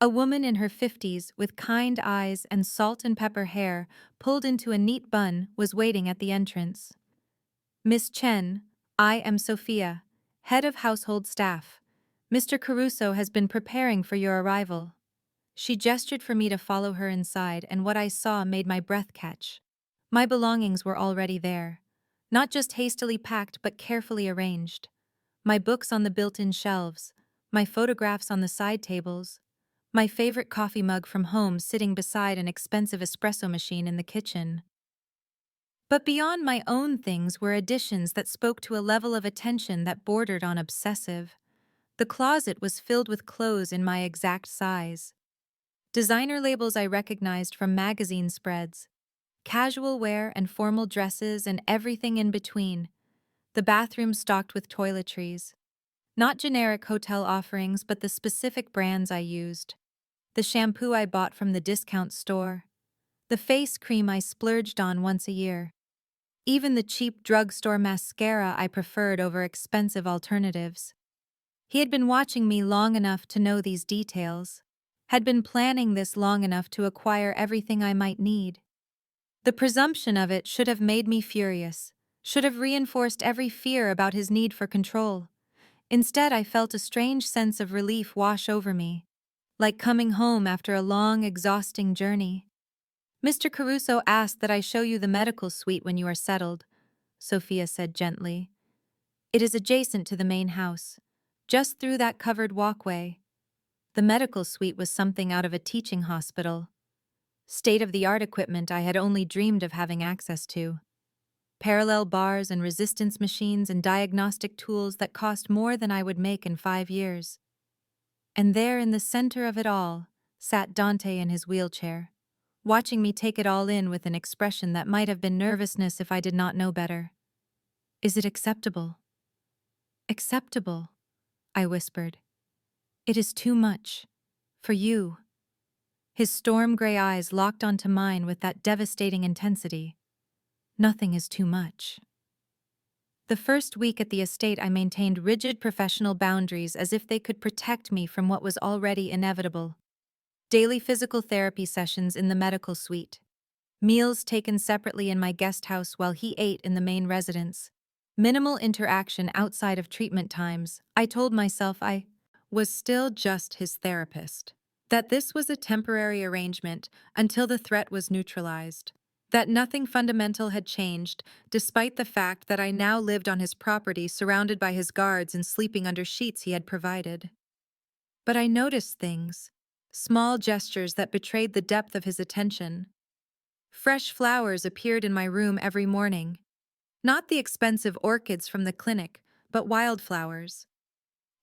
Speaker 1: A woman in her 50s with kind eyes and salt and pepper hair pulled into a neat bun was waiting at the entrance. "Miss Chen, I am Sophia, head of household staff. Mr. Caruso has been preparing for your arrival." She gestured for me to follow her inside, and what I saw made my breath catch. My belongings were already there. Not just hastily packed, but carefully arranged. My books on the built-in shelves, my photographs on the side tables, my favorite coffee mug from home sitting beside an expensive espresso machine in the kitchen. But beyond my own things were additions that spoke to a level of attention that bordered on obsessive. The closet was filled with clothes in my exact size. Designer labels I recognized from magazine spreads, casual wear and formal dresses and everything in between. The bathroom stocked with toiletries. Not generic hotel offerings, but the specific brands I used. The shampoo I bought from the discount store. The face cream I splurged on once a year. Even the cheap drugstore mascara I preferred over expensive alternatives. He had been watching me long enough to know these details. Had been planning this long enough to acquire everything I might need. The presumption of it should have made me furious, should have reinforced every fear about his need for control. Instead, I felt a strange sense of relief wash over me, like coming home after a long, exhausting journey. "Mr. Caruso asked that I show you the medical suite when you are settled," Sophia said gently. "It is adjacent to the main house, just through that covered walkway." The medical suite was something out of a teaching hospital. State-of-the-art equipment I had only dreamed of having access to. Parallel bars and resistance machines and diagnostic tools that cost more than I would make in 5 years. And there in the center of it all sat Dante in his wheelchair, watching me take it all in with an expression that might have been nervousness if I did not know better. "Is it acceptable?" "Acceptable," I whispered. "It is too much. For you." His storm-gray eyes locked onto mine with that devastating intensity. "Nothing is too much." The first week at the estate I maintained rigid professional boundaries as if they could protect me from what was already inevitable. Daily physical therapy sessions in the medical suite. Meals taken separately in my guest house while he ate in the main residence. Minimal interaction outside of treatment times. I told myself I was still just his therapist. That this was a temporary arrangement until the threat was neutralized. That nothing fundamental had changed, despite the fact that I now lived on his property surrounded by his guards and sleeping under sheets he had provided. But I noticed things. Small gestures that betrayed the depth of his attention. Fresh flowers appeared in my room every morning. Not the expensive orchids from the clinic, but wildflowers.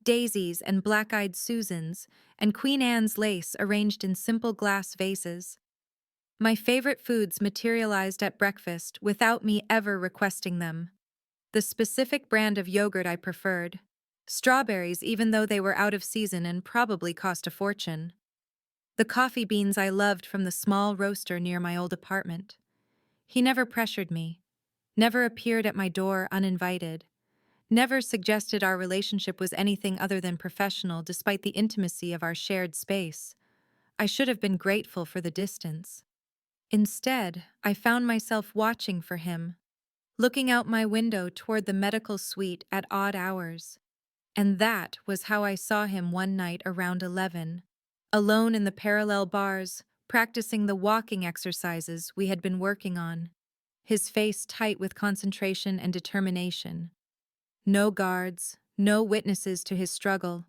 Speaker 1: Daisies and black-eyed Susans, and Queen Anne's lace arranged in simple glass vases. My favorite foods materialized at breakfast without me ever requesting them. The specific brand of yogurt I preferred. Strawberries, even though they were out of season and probably cost a fortune. The coffee beans I loved from the small roaster near my old apartment. He never pressured me. Never appeared at my door uninvited. Never suggested our relationship was anything other than professional despite the intimacy of our shared space. I should have been grateful for the distance. Instead, I found myself watching for him, looking out my window toward the medical suite at odd hours. And that was how I saw him one night around 11, alone in the parallel bars, practicing the walking exercises we had been working on, his face tight with concentration and determination. No guards, no witnesses to his struggle,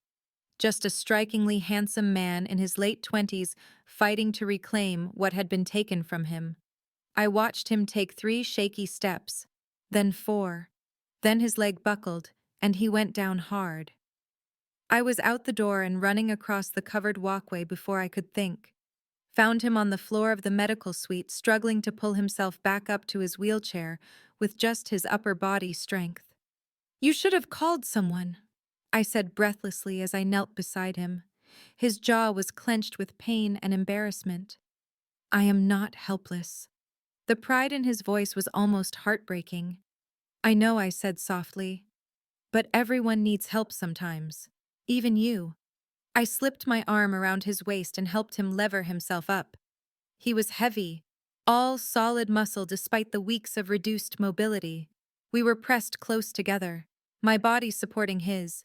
Speaker 1: just a strikingly handsome man in his late 20s fighting to reclaim what had been taken from him. I watched him take 3 shaky steps, then 4. Then his leg buckled, and he went down hard. I was out the door and running across the covered walkway before I could think. Found him on the floor of the medical suite, struggling to pull himself back up to his wheelchair with just his upper body strength. "You should have called someone," I said breathlessly as I knelt beside him. His jaw was clenched with pain and embarrassment. "I am not helpless." The pride in his voice was almost heartbreaking. "I know," I said softly, "but everyone needs help sometimes. Even you." I slipped my arm around his waist and helped him lever himself up. He was heavy, all solid muscle despite the weeks of reduced mobility. We were pressed close together, my body supporting his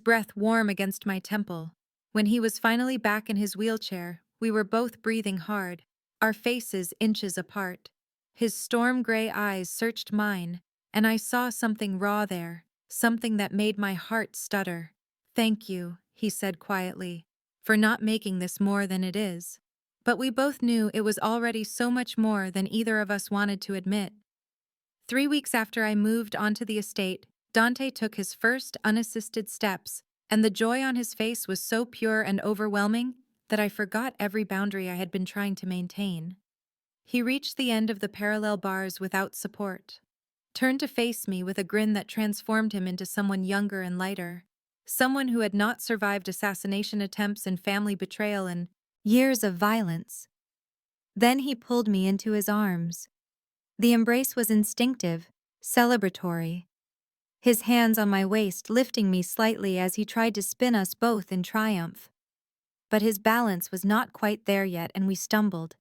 Speaker 1: breath warm against my temple. When he was finally back in his wheelchair, we were both breathing hard, our faces inches apart. His storm gray eyes searched mine, and I saw something raw there, something that made my heart stutter. "Thank you," he said quietly, "for not making this more than it is." But we both knew it was already so much more than either of us wanted to admit. 3 weeks after I moved onto the estate, Dante took his first unassisted steps, and the joy on his face was so pure and overwhelming that I forgot every boundary I had been trying to maintain. He reached the end of the parallel bars without support, turned to face me with a grin that transformed him into someone younger and lighter, someone who had not survived assassination attempts and family betrayal and years of violence. Then he pulled me into his arms. The embrace was instinctive, celebratory. His hands on my waist lifting me slightly as he tried to spin us both in triumph. But his balance was not quite there yet, and we stumbled.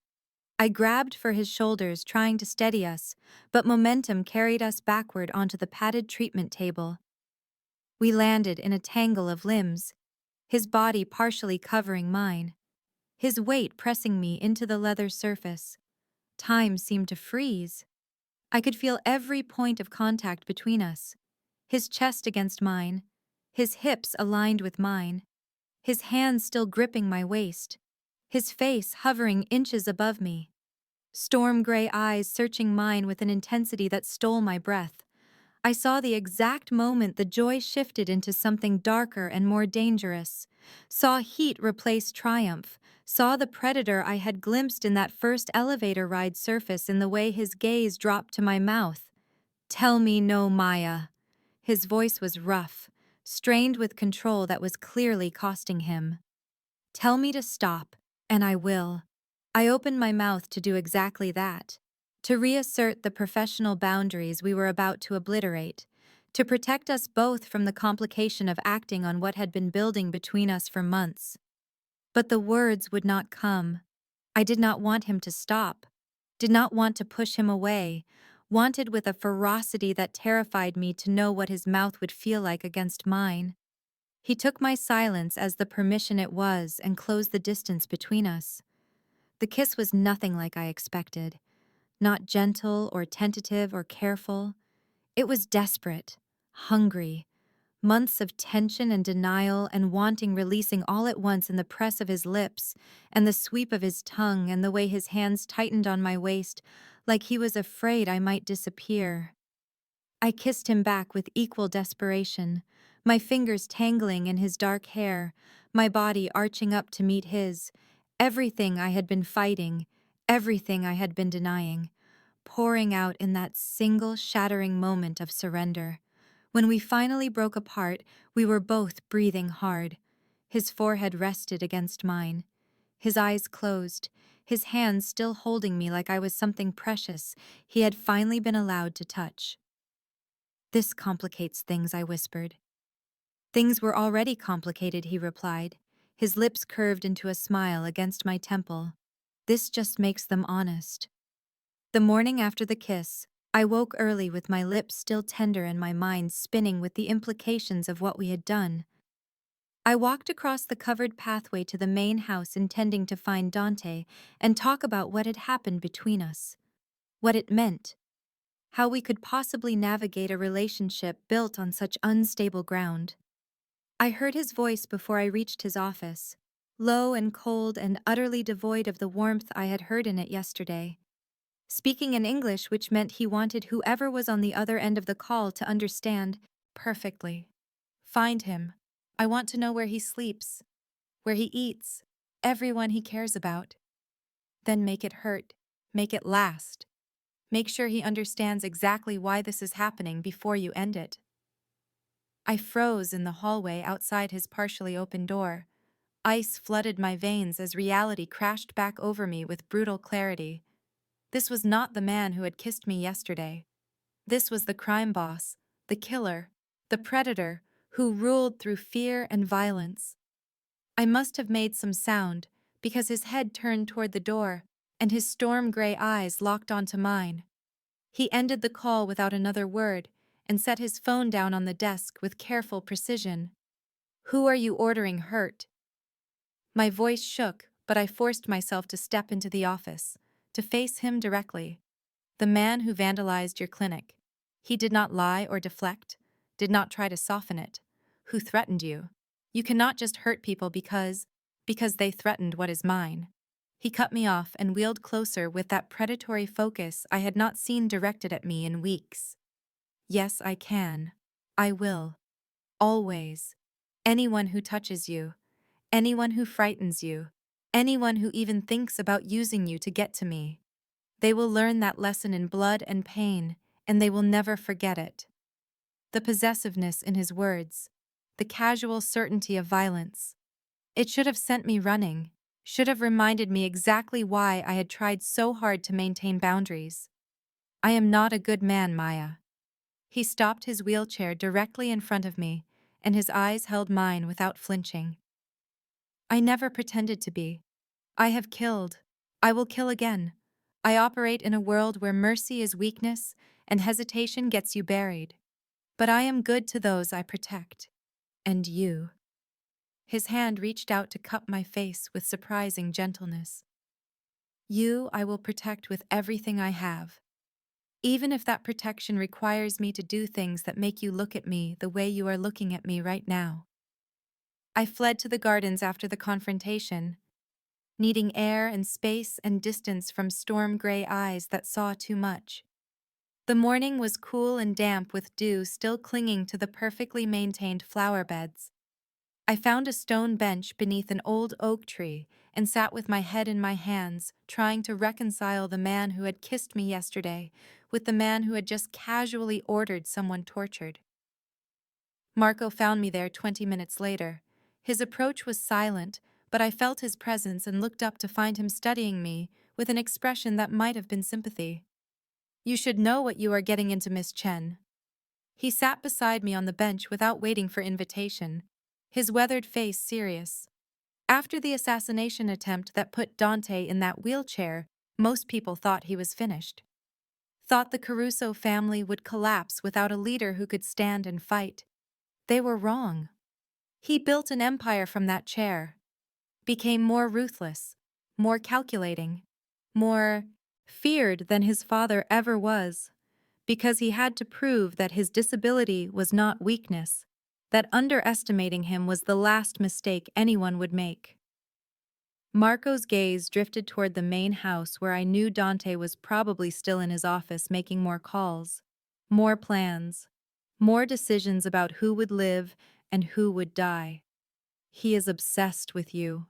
Speaker 1: I grabbed for his shoulders, trying to steady us, but momentum carried us backward onto the padded treatment table. We landed in a tangle of limbs, his body partially covering mine, his weight pressing me into the leather surface. Time seemed to freeze. I could feel every point of contact between us, his chest against mine, his hips aligned with mine, his hands still gripping my waist, his face hovering inches above me, storm gray eyes searching mine with an intensity that stole my breath. I saw the exact moment the joy shifted into something darker and more dangerous, saw heat replace triumph, saw the predator I had glimpsed in that first elevator ride surface in the way his gaze dropped to my mouth. "Tell me no, Maya." His voice was rough, strained with control that was clearly costing him. "Tell me to stop, and I will." I opened my mouth to do exactly that, to reassert the professional boundaries we were about to obliterate, to protect us both from the complication of acting on what had been building between us for months. But the words would not come. I did not want him to stop, did not want to push him away, wanted with a ferocity that terrified me to know what his mouth would feel like against mine. He took my silence as the permission it was and closed the distance between us. The kiss was nothing like I expected, not gentle or tentative or careful. It was desperate, hungry, months of tension and denial and wanting releasing all at once in the press of his lips and the sweep of his tongue and the way his hands tightened on my waist like he was afraid I might disappear. I kissed him back with equal desperation, my fingers tangling in his dark hair, my body arching up to meet his, everything I had been fighting, everything I had been denying, pouring out in that single shattering moment of surrender. When we finally broke apart, we were both breathing hard. His forehead rested against mine, his eyes closed, his hands still holding me like I was something precious he had finally been allowed to touch. "This complicates things," I whispered. "Things were already complicated," he replied, his lips curved into a smile against my temple. "This just makes them honest." The morning after the kiss, I woke early with my lips still tender and my mind spinning with the implications of what we had done. I walked across the covered pathway to the main house intending to find Dante and talk about what had happened between us, what it meant, how we could possibly navigate a relationship built on such unstable ground. I heard his voice before I reached his office, low and cold and utterly devoid of the warmth I had heard in it yesterday. Speaking in English, which meant he wanted whoever was on the other end of the call to understand perfectly. Find him. I want to know where he sleeps, where he eats, everyone he cares about. Then make it hurt. Make it last. Make sure he understands exactly why this is happening before you end it. I froze in the hallway outside his partially open door. Ice flooded my veins as reality crashed back over me with brutal clarity. This was not the man who had kissed me yesterday. This was the crime boss, the killer, the predator, who ruled through fear and violence. I must have made some sound, because his head turned toward the door, and his storm-gray eyes locked onto mine. He ended the call without another word, and set his phone down on the desk with careful precision. "Who are you ordering hurt?" My voice shook, but I forced myself to step into the office, to face him directly. "The man who vandalized your clinic. He did not lie or deflect, did not try to soften it. Who threatened you? You cannot just hurt people because they threatened what is mine." He cut me off and wheeled closer with that predatory focus I had not seen directed at me in weeks. "Yes, I can. I will. Always. Anyone who touches you, anyone who frightens you, anyone who even thinks about using you to get to me. They will learn that lesson in blood and pain, and they will never forget it." The possessiveness in his words, the casual certainty of violence. It should have sent me running, should have reminded me exactly why I had tried so hard to maintain boundaries. "I am not a good man, Maya." He stopped his wheelchair directly in front of me, and his eyes held mine without flinching. "I never pretended to be. I have killed. I will kill again. I operate in a world where mercy is weakness and hesitation gets you buried. But I am good to those I protect. And you." His hand reached out to cup my face with surprising gentleness. "You I will protect with everything I have. Even if that protection requires me to do things that make you look at me the way you are looking at me right now." I fled to the gardens after the confrontation, needing air and space and distance from storm-gray eyes that saw too much. The morning was cool and damp with dew still clinging to the perfectly maintained flower beds. I found a stone bench beneath an old oak tree and sat with my head in my hands, trying to reconcile the man who had kissed me yesterday with the man who had just casually ordered someone tortured. Marco found me there 20 minutes later. His approach was silent, but I felt his presence and looked up to find him studying me with an expression that might have been sympathy. "You should know what you are getting into, Miss Chen." He sat beside me on the bench without waiting for invitation, his weathered face serious. After the assassination attempt that put Dante in that wheelchair, most people thought he was finished. Thought the Caruso family would collapse without a leader who could stand and fight. They were wrong. He built an empire from that chair, became more ruthless, more calculating, more feared than his father ever was, because he had to prove that his disability was not weakness, that underestimating him was the last mistake anyone would make. Marco's gaze drifted toward the main house where I knew Dante was probably still in his office making more calls, more plans, more decisions about who would live and who would die. "He is obsessed with you."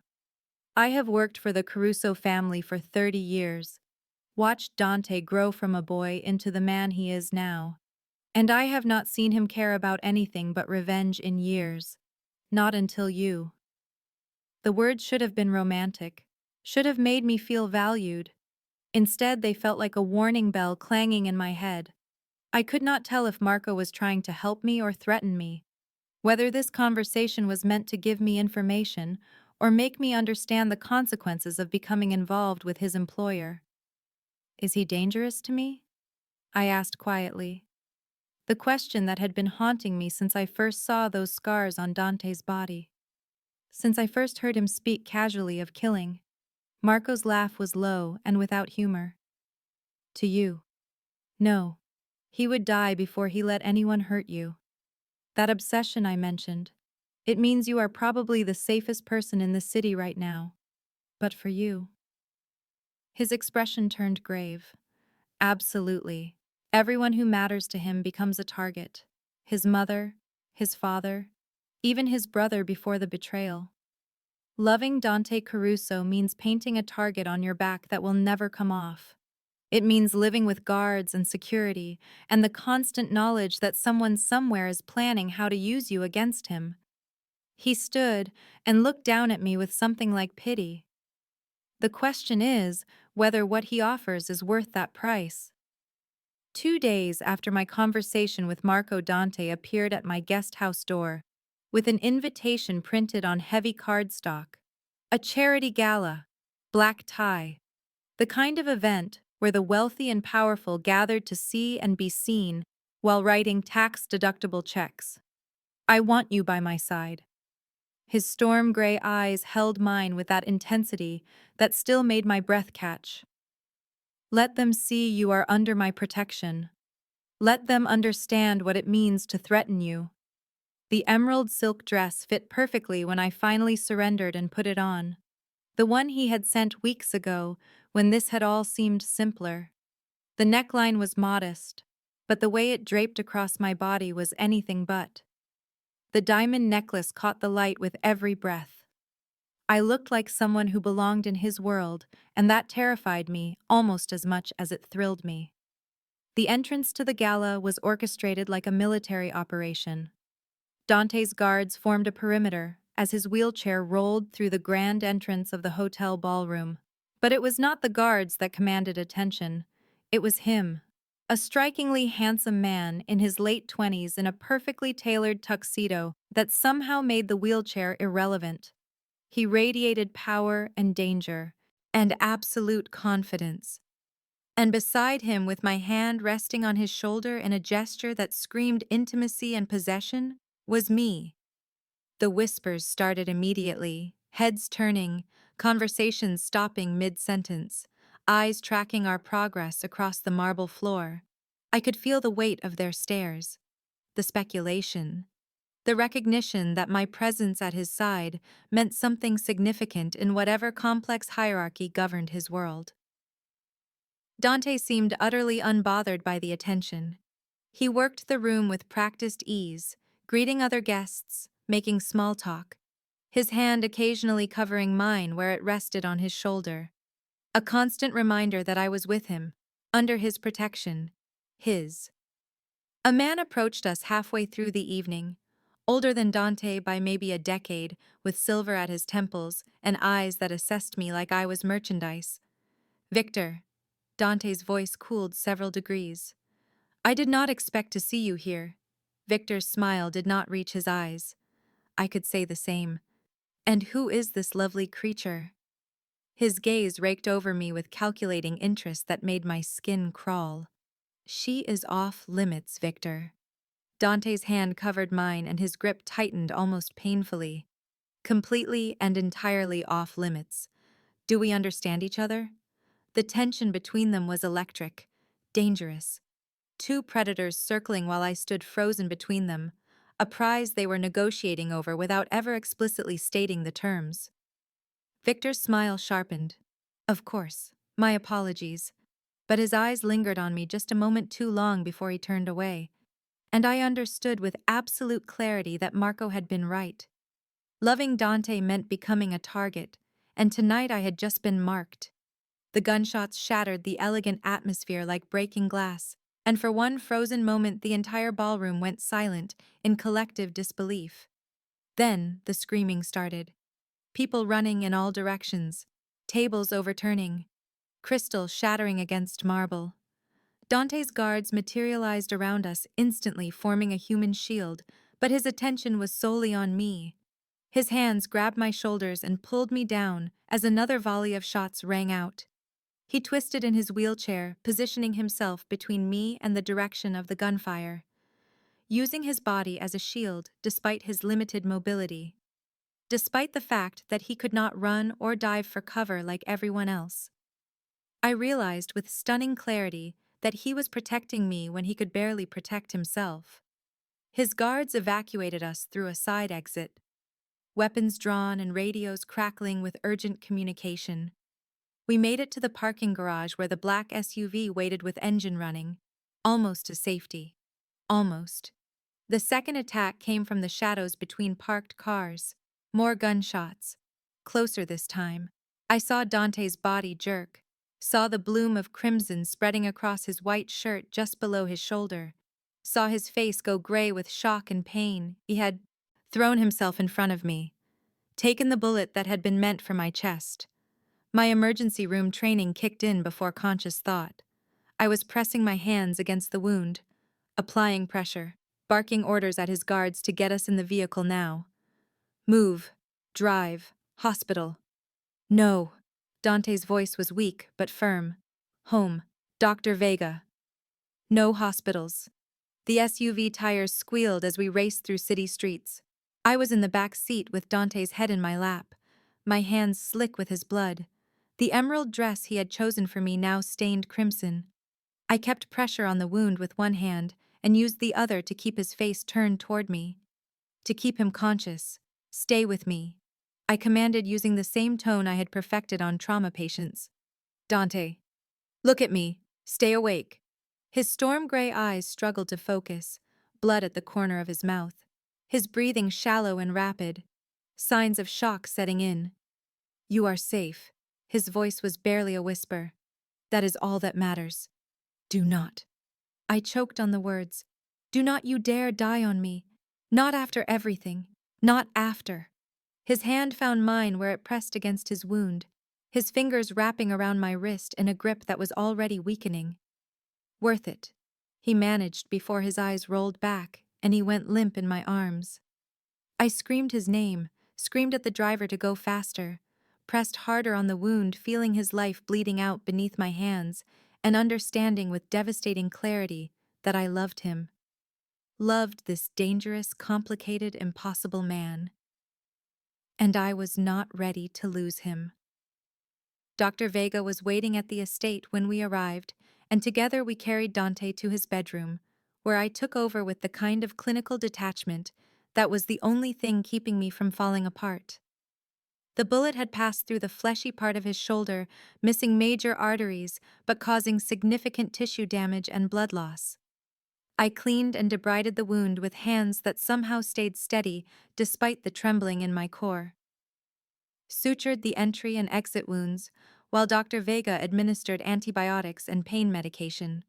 Speaker 1: I have worked for the Caruso family for 30 years, watched Dante grow from a boy into the man he is now, and I have not seen him care about anything but revenge in years. Not until you. The words should have been romantic, should have made me feel valued. Instead, they felt like a warning bell clanging in my head. I could not tell if Marco was trying to help me or threaten me, whether this conversation was meant to give me information or make me understand the consequences of becoming involved with his employer. Is he dangerous to me? I asked quietly. The question that had been haunting me since I first saw those scars on Dante's body. Since I first heard him speak casually of killing. Marco's laugh was low and without humor. To you. No. He would die before he let anyone hurt you. That obsession I mentioned. It means you are probably the safest person in the city right now. But for you. His expression turned grave. Absolutely. Everyone who matters to him becomes a target. His mother, his father, even his brother before the betrayal. Loving Dante Caruso means painting a target on your back that will never come off. It means living with guards and security, and the constant knowledge that someone somewhere is planning how to use you against him. He stood and looked down at me with something like pity. The question is whether what he offers is worth that price. 2 days after my conversation with Marco, Dante appeared at my guest house door, with an invitation printed on heavy cardstock. A charity gala, black tie, the kind of event where the wealthy and powerful gathered to see and be seen while writing tax-deductible checks. I want you by my side. His storm-gray eyes held mine with that intensity that still made my breath catch. Let them see you are under my protection. Let them understand what it means to threaten you. The emerald silk dress fit perfectly when I finally surrendered and put it on. The one he had sent weeks ago, when this had all seemed simpler. The neckline was modest, but the way it draped across my body was anything but. The diamond necklace caught the light with every breath. I looked like someone who belonged in his world, and that terrified me almost as much as it thrilled me. The entrance to the gala was orchestrated like a military operation. Dante's guards formed a perimeter as his wheelchair rolled through the grand entrance of the hotel ballroom. But it was not the guards that commanded attention. It was him, a strikingly handsome man in his late 20s in a perfectly tailored tuxedo that somehow made the wheelchair irrelevant. He radiated power and danger, and absolute confidence. And beside him, with my hand resting on his shoulder in a gesture that screamed intimacy and possession, was me. The whispers started immediately, heads turning, conversations stopping mid-sentence, eyes tracking our progress across the marble floor. I could feel the weight of their stares, the speculation, the recognition that my presence at his side meant something significant in whatever complex hierarchy governed his world. Dante seemed utterly unbothered by the attention. He worked the room with practiced ease, greeting other guests, making small talk, his hand occasionally covering mine where it rested on his shoulder. A constant reminder that I was with him, under his protection, his. A man approached us halfway through the evening, older than Dante by maybe a decade, with silver at his temples and eyes that assessed me like I was merchandise. Victor. Dante's voice cooled several degrees. I did not expect to see you here. Victor's smile did not reach his eyes. I could say the same. And who is this lovely creature? His gaze raked over me with calculating interest that made my skin crawl. She is off limits, Victor. Dante's hand covered mine and his grip tightened almost painfully. Completely and entirely off limits. Do we understand each other? The tension between them was electric, dangerous. Two predators circling while I stood frozen between them, a prize they were negotiating over without ever explicitly stating the terms. Victor's smile sharpened. Of course, my apologies. But his eyes lingered on me just a moment too long before he turned away, and I understood with absolute clarity that Marco had been right. Loving Dante meant becoming a target, and tonight I had just been marked. The gunshots shattered the elegant atmosphere like breaking glass, and for one frozen moment the entire ballroom went silent in collective disbelief. Then the screaming started. People running in all directions, tables overturning, crystal shattering against marble. Dante's guards materialized around us, instantly forming a human shield, but his attention was solely on me. His hands grabbed my shoulders and pulled me down as another volley of shots rang out. He twisted in his wheelchair, positioning himself between me and the direction of the gunfire, using his body as a shield despite his limited mobility, despite the fact that he could not run or dive for cover like everyone else. I realized with stunning clarity that he was protecting me when he could barely protect himself. His guards evacuated us through a side exit, weapons drawn and radios crackling with urgent communication. We made it to the parking garage where the black SUV waited with engine running, almost to safety. Almost. The second attack came from the shadows between parked cars. More gunshots. Closer this time. I saw Dante's body jerk, saw the bloom of crimson spreading across his white shirt just below his shoulder, saw his face go gray with shock and pain. He had thrown himself in front of me, taken the bullet that had been meant for my chest. My emergency room training kicked in before conscious thought. I was pressing my hands against the wound, applying pressure, barking orders at his guards to get us in the vehicle now. Move. Drive. Hospital. No. Dante's voice was weak but firm. Home. Dr. Vega. No hospitals. The SUV tires squealed as we raced through city streets. I was in the back seat with Dante's head in my lap, my hands slick with his blood. The emerald dress he had chosen for me now stained crimson. I kept pressure on the wound with one hand and used the other to keep his face turned toward me. To keep him conscious. Stay with me. I commanded using the same tone I had perfected on trauma patients. Dante. Look at me. Stay awake. His storm gray eyes struggled to focus, blood at the corner of his mouth. His breathing shallow and rapid. Signs of shock setting in. You are safe. His voice was barely a whisper. That is all that matters. Do not. I choked on the words. Do not you dare die on me. Not after everything. Not after. His hand found mine where it pressed against his wound, his fingers wrapping around my wrist in a grip that was already weakening. Worth it. He managed before his eyes rolled back and he went limp in my arms. I screamed his name, screamed at the driver to go faster, pressed harder on the wound, feeling his life bleeding out beneath my hands, and understanding with devastating clarity that I loved him. Loved this dangerous, complicated, impossible man. And I was not ready to lose him. Dr. Vega was waiting at the estate when we arrived, and together we carried Dante to his bedroom, where I took over with the kind of clinical detachment that was the only thing keeping me from falling apart. The bullet had passed through the fleshy part of his shoulder, missing major arteries, but causing significant tissue damage and blood loss. I cleaned and debrided the wound with hands that somehow stayed steady despite the trembling in my core. Sutured the entry and exit wounds, while Dr. Vega administered antibiotics and pain medication.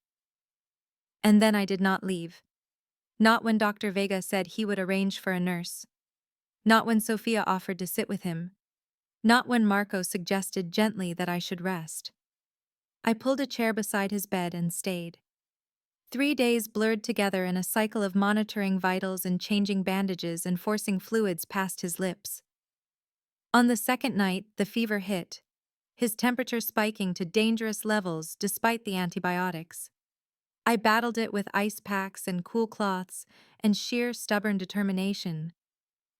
Speaker 1: And then I did not leave. Not when Dr. Vega said he would arrange for a nurse. Not when Sophia offered to sit with him. Not when Marco suggested gently that I should rest. I pulled a chair beside his bed and stayed. 3 days blurred together in a cycle of monitoring vitals and changing bandages and forcing fluids past his lips. On the second night, the fever hit, his temperature spiking to dangerous levels despite the antibiotics. I battled it with ice packs and cool cloths and sheer stubborn determination.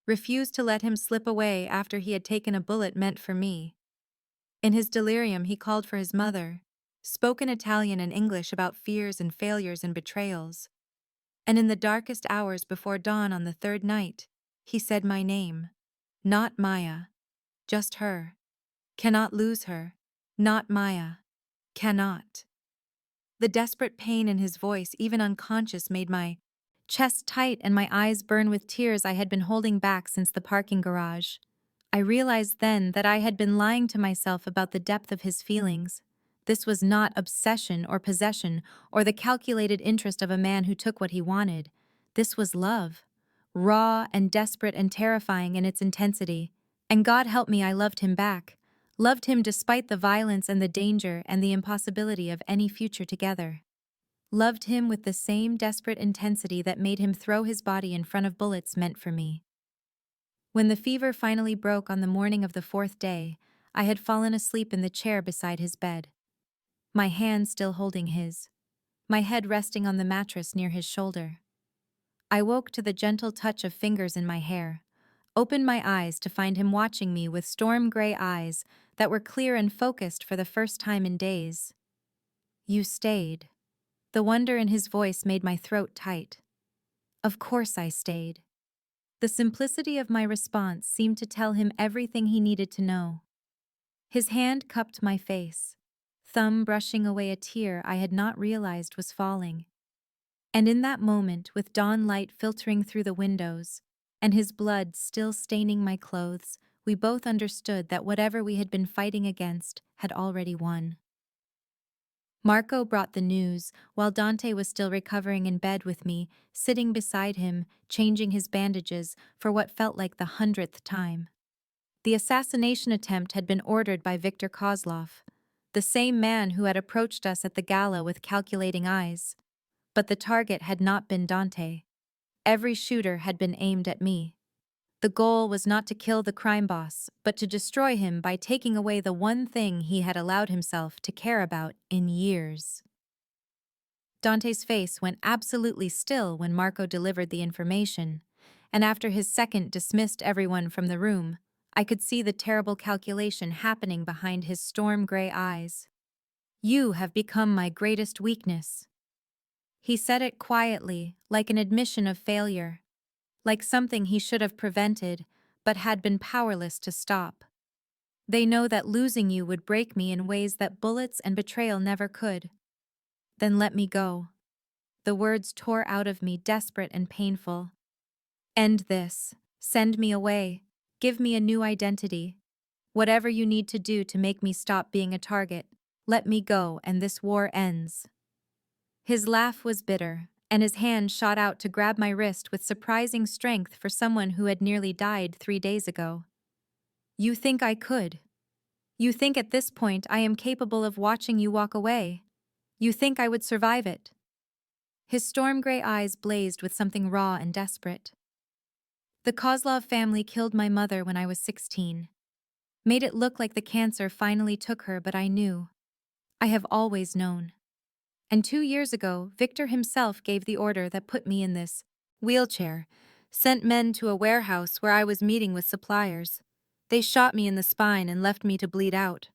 Speaker 1: Refused to let him slip away after he had taken a bullet meant for me. In his delirium, he called for his mother, spoke in Italian and English about fears and failures and betrayals. And in the darkest hours before dawn on the third night, he said my name. Not Maya. Just her. Cannot lose her. Not Maya. Cannot. The desperate pain in his voice, even unconscious, made my chest tight and my eyes burn with tears I had been holding back since the parking garage. I realized then that I had been lying to myself about the depth of his feelings. This was not obsession or possession or the calculated interest of a man who took what he wanted. This was love. Raw and desperate and terrifying in its intensity. And God help me, I loved him back. Loved him despite the violence and the danger and the impossibility of any future together. Loved him with the same desperate intensity that made him throw his body in front of bullets meant for me. When the fever finally broke on the morning of the fourth day, I had fallen asleep in the chair beside his bed. my hand still holding his, my head resting on the mattress near his shoulder. I woke to the gentle touch of fingers in my hair, opened my eyes to find him watching me with storm-gray eyes that were clear and focused for the first time in days. "You stayed." The wonder in his voice made my throat tight. Of course I stayed. The simplicity of my response seemed to tell him everything he needed to know. His hand cupped my face, thumb brushing away a tear I had not realized was falling. And in that moment, with dawn light filtering through the windows, and his blood still staining my clothes, we both understood that whatever we had been fighting against had already won. Marco brought the news, while Dante was still recovering in bed with me, sitting beside him, changing his bandages for what felt like the 100th time. The assassination attempt had been ordered by Viktor Kozlov, the same man who had approached us at the gala with calculating eyes. But the target had not been Dante. Every shooter had been aimed at me. The goal was not to kill the crime boss, but to destroy him by taking away the one thing he had allowed himself to care about in years. Dante's face went absolutely still when Marco delivered the information, and after his second dismissed everyone from the room, I could see the terrible calculation happening behind his storm-gray eyes. "You have become my greatest weakness." He said it quietly, like an admission of failure, like something he should have prevented, but had been powerless to stop. "They know that losing you would break me in ways that bullets and betrayal never could." "Then let me go." The words tore out of me, desperate and painful. "End this. Send me away. Give me a new identity. Whatever you need to do to make me stop being a target. Let me go and this war ends." His laugh was bitter, and his hand shot out to grab my wrist with surprising strength for someone who had nearly died 3 days ago. "You think I could? You think at this point I am capable of watching you walk away? You think I would survive it?" His storm-gray eyes blazed with something raw and desperate. "The Kozlov family killed my mother when I was 16. Made it look like the cancer finally took her, but I knew. I have always known. And 2 years ago, Victor himself gave the order that put me in this wheelchair, sent men to a warehouse where I was meeting with suppliers. They shot me in the spine and left me to bleed out.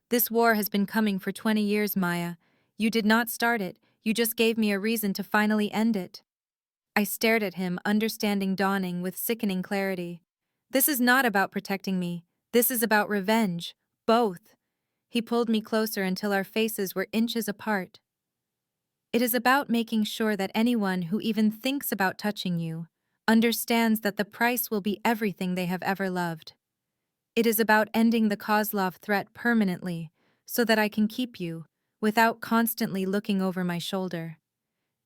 Speaker 1: This war has been coming for 20 years, Maya. You did not start it, you just gave me a reason to finally end it." I stared at him, understanding dawning with sickening clarity. "This is not about protecting me. This is about revenge. Both." He pulled me closer until our faces were inches apart. "It is about making sure that anyone who even thinks about touching you understands that the price will be everything they have ever loved. It is about ending the Kozlov threat permanently so that I can keep you without constantly looking over my shoulder.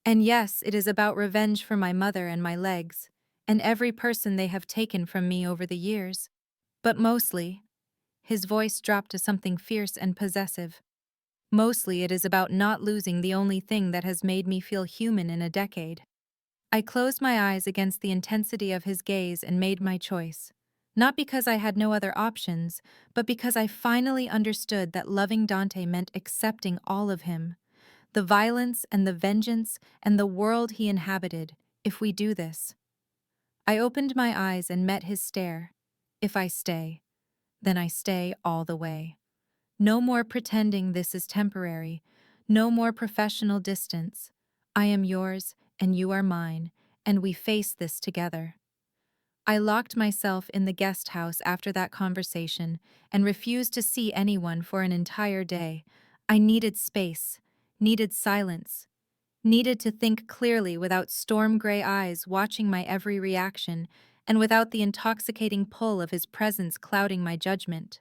Speaker 1: And yes, it is about revenge for my mother and my legs, and every person they have taken from me over the years. But mostly," his voice dropped to something fierce and possessive, "mostly it is about not losing the only thing that has made me feel human in a decade." I closed my eyes against the intensity of his gaze and made my choice. Not because I had no other options, but because I finally understood that loving Dante meant accepting all of him. The violence and the vengeance and the world he inhabited, if we do this. I opened my eyes and met his stare. If I stay, then I stay all the way. No more pretending this is temporary. No more professional distance. I am yours, and you are mine, and we face this together. I locked myself in the guest house after that conversation and refused to see anyone for an entire day. I needed space, needed silence, needed to think clearly without storm-gray eyes watching my every reaction and without the intoxicating pull of his presence clouding my judgment.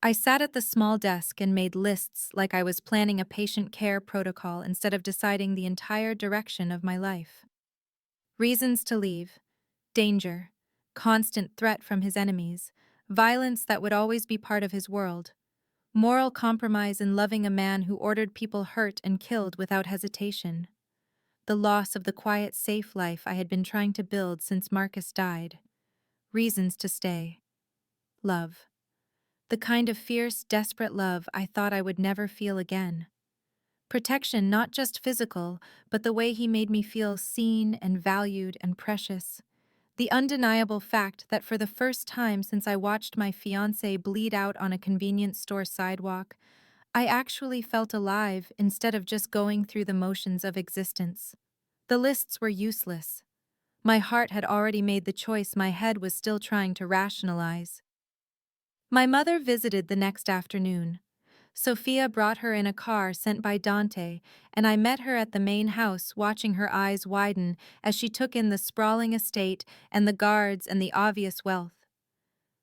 Speaker 1: I sat at the small desk and made lists like I was planning a patient care protocol instead of deciding the entire direction of my life. Reasons to leave. Danger. Constant threat from his enemies. Violence that would always be part of his world. Moral compromise in loving a man who ordered people hurt and killed without hesitation. The loss of the quiet, safe life I had been trying to build since Marcus died. Reasons to stay. Love. The kind of fierce, desperate love I thought I would never feel again. Protection not just physical, but the way he made me feel seen and valued and precious. The undeniable fact that for the first time since I watched my fiancé bleed out on a convenience store sidewalk, I actually felt alive instead of just going through the motions of existence. The lists were useless. My heart had already made the choice my head was still trying to rationalize. My mother visited the next afternoon. Sophia brought her in a car sent by Dante, and I met her at the main house watching her eyes widen as she took in the sprawling estate and the guards and the obvious wealth.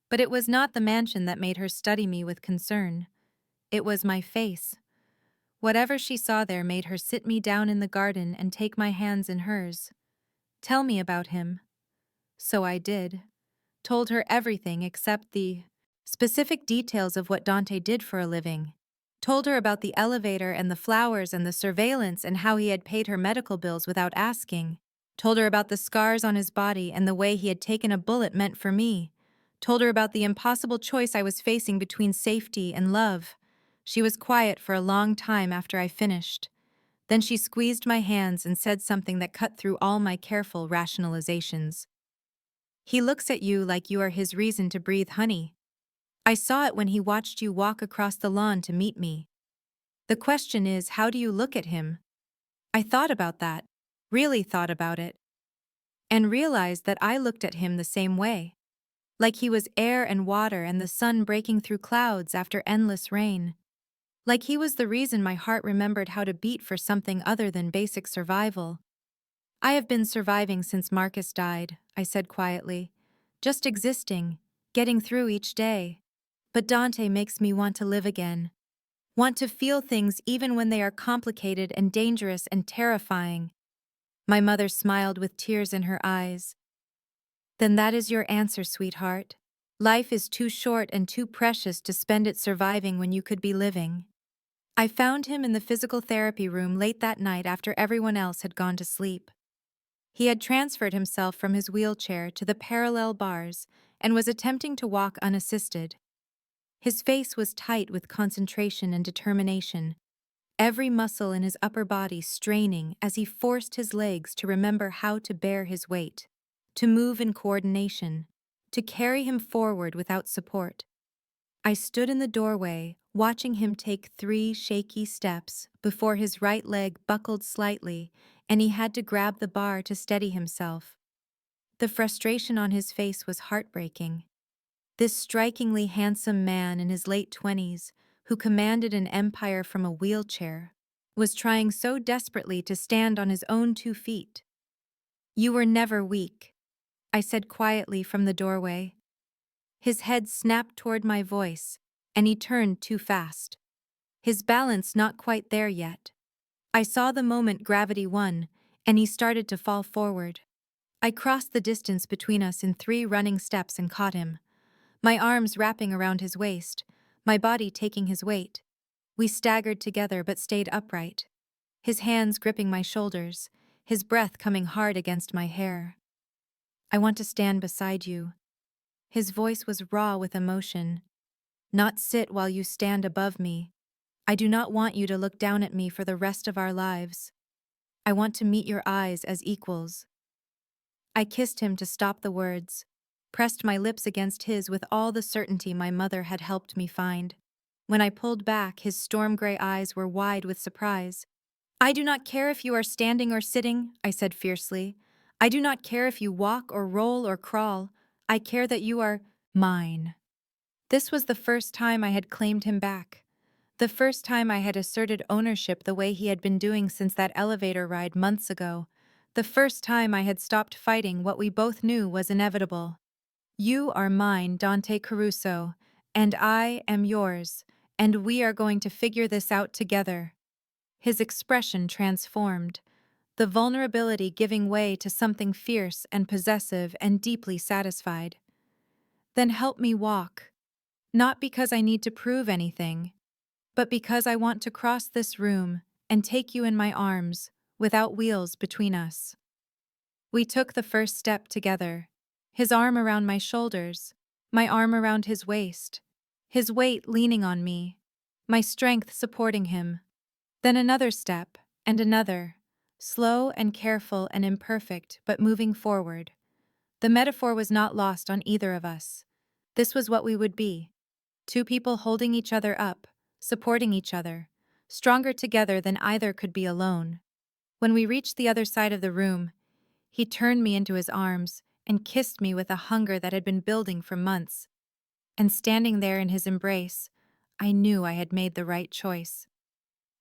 Speaker 1: But it was not the mansion that made her study me with concern. It was my face. Whatever she saw there made her sit me down in the garden and take my hands in hers. Tell me about him. So I did. Told her everything except the specific details of what Dante did for a living. Told her about the elevator and the flowers and the surveillance and how he had paid her medical bills without asking. Told her about the scars on his body and the way he had taken a bullet meant for me. Told her about the impossible choice I was facing between safety and love. She was quiet for a long time after I finished. Then she squeezed my hands and said something that cut through all my careful rationalizations. He looks at you like you are his reason to breathe honey. I saw it when he watched you walk across the lawn to meet me. The question is, how do you look at him? I thought about that, really thought about it, and realized that I looked at him the same way. Like he was air and water and the sun breaking through clouds after endless rain. Like he was the reason my heart remembered how to beat for something other than basic survival. I have been surviving since Marcus died, I said quietly. Just existing, getting through each day. But Dante makes me want to live again. Want to feel things even when they are complicated and dangerous and terrifying. My mother smiled with tears in her eyes. Then that is your answer, sweetheart. Life is too short and too precious to spend it surviving when you could be living. I found him in the physical therapy room late that night after everyone else had gone to sleep. He had transferred himself from his wheelchair to the parallel bars and was attempting to walk unassisted. His face was tight with concentration and determination, every muscle in his upper body straining as he forced his legs to remember how to bear his weight, to move in coordination, to carry him forward without support. I stood in the doorway, watching him take 3 shaky steps before his right leg buckled slightly and he had to grab the bar to steady himself. The frustration on his face was heartbreaking. This strikingly handsome man in his late 20s, who commanded an empire from a wheelchair, was trying so desperately to stand on his own 2 feet. You were never weak, I said quietly from the doorway. His head snapped toward my voice, and he turned too fast. His balance not quite there yet. I saw the moment gravity won, and he started to fall forward. I crossed the distance between us in 3 running steps and caught him, my arms wrapping around his waist, my body taking his weight. We staggered together but stayed upright, his hands gripping my shoulders, his breath coming hard against my hair. I want to stand beside you. His voice was raw with emotion. Not sit while you stand above me. I do not want you to look down at me for the rest of our lives. I want to meet your eyes as equals. I kissed him to stop the words, pressed my lips against his with all the certainty my mother had helped me find. When I pulled back, his storm-gray eyes were wide with surprise. I do not care if you are standing or sitting, I said fiercely. I do not care if you walk or roll or crawl. I care that you are mine. This was the first time I had claimed him back. The first time I had asserted ownership the way he had been doing since that elevator ride months ago. The first time I had stopped fighting what we both knew was inevitable. You are mine, Dante Caruso, and I am yours, and we are going to figure this out together. His expression transformed, the vulnerability giving way to something fierce and possessive and deeply satisfied. Then help me walk, not because I need to prove anything, but because I want to cross this room and take you in my arms, without wheels between us. We took the first step together, his arm around my shoulders, my arm around his waist, his weight leaning on me, my strength supporting him. Then another step, and another, slow and careful and imperfect, but moving forward. The metaphor was not lost on either of us. This was what we would be. Two people holding each other up, supporting each other, stronger together than either could be alone. When we reached the other side of the room, he turned me into his arms and kissed me with a hunger that had been building for months. And standing there in his embrace, I knew I had made the right choice.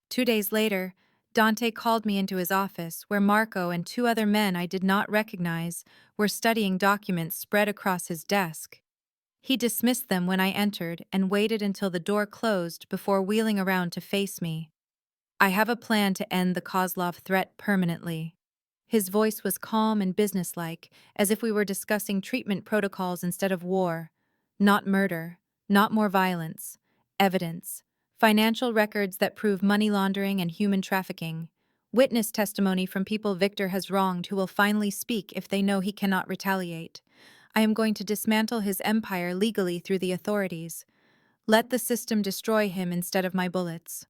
Speaker 1: 2 days later, Dante called me into his office, where Marco and two other men I did not recognize were studying documents spread across his desk. He dismissed them when I entered and waited until the door closed before wheeling around to face me. I have a plan to end the Kozlov threat permanently. His voice was calm and businesslike, as if we were discussing treatment protocols instead of war. Not murder, not more violence. Evidence. Financial records that prove money laundering and human trafficking. Witness testimony from people Victor has wronged who will finally speak if they know he cannot retaliate. I am going to dismantle his empire legally through the authorities. Let the system destroy him instead of my bullets.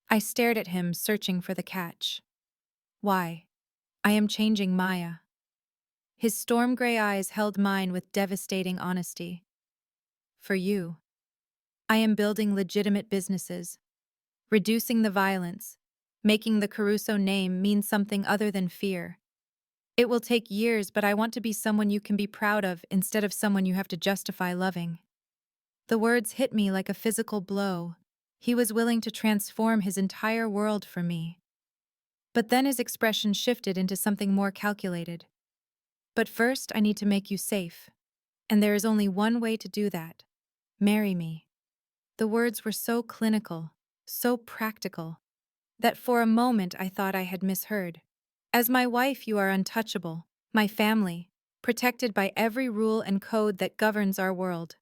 Speaker 1: I stared at him, searching for the catch. Why? I am changing Maya. His storm gray eyes held mine with devastating honesty. For you. I am building legitimate businesses, reducing the violence, making the Caruso name mean something other than fear. It will take years, but I want to be someone you can be proud of instead of someone you have to justify loving. The words hit me like a physical blow. He was willing to transform his entire world for me. But then his expression shifted into something more calculated. But first, I need to make you safe. And there is only one way to do that. Marry me. The words were so clinical, so practical, that for a moment I thought I had misheard. As my wife, you are untouchable, my family, protected by every rule and code that governs our world.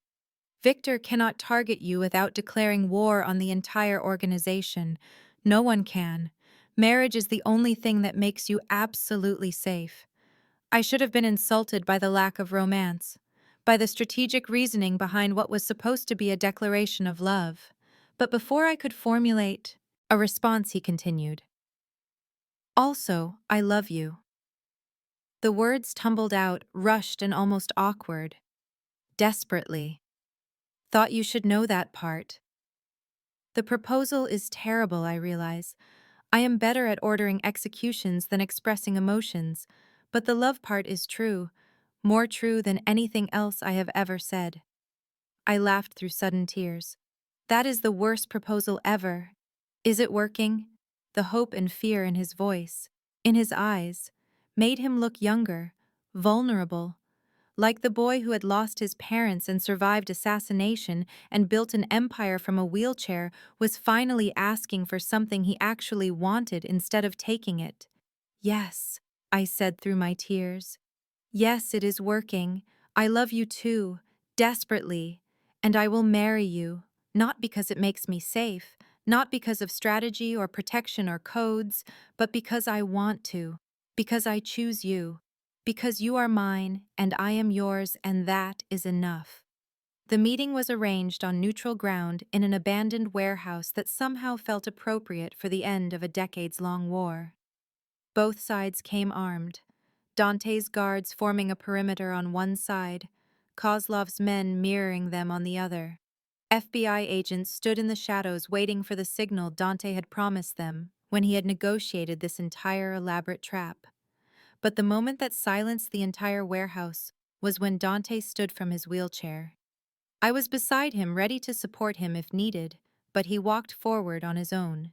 Speaker 1: Victor cannot target you without declaring war on the entire organization. No one can. Marriage is the only thing that makes you absolutely safe. I should have been insulted by the lack of romance, by the strategic reasoning behind what was supposed to be a declaration of love. But before I could formulate a response, he continued. Also, I love you. The words tumbled out, rushed and almost awkward. Desperately. Thought you should know that part. The proposal is terrible, I realize. I am better at ordering executions than expressing emotions, but the love part is true, more true than anything else I have ever said. I laughed through sudden tears. That is the worst proposal ever. Is it working? The hope and fear in his voice, in his eyes, made him look younger, vulnerable, like the boy who had lost his parents and survived assassination and built an empire from a wheelchair was finally asking for something he actually wanted instead of taking it. Yes, I said through my tears. Yes, it is working. I love you too, desperately, and I will marry you, not because it makes me safe, not because of strategy or protection or codes, but because I want to, because I choose you, because you are mine and I am yours, and that is enough. The meeting was arranged on neutral ground in an abandoned warehouse that somehow felt appropriate for the end of a decades-long war. Both sides came armed. Dante's guards forming a perimeter on one side, Kozlov's men mirroring them on the other. FBI agents stood in the shadows waiting for the signal Dante had promised them when he had negotiated this entire elaborate trap. But the moment that silenced the entire warehouse was when Dante stood from his wheelchair. I was beside him, ready to support him if needed, but he walked forward on his own.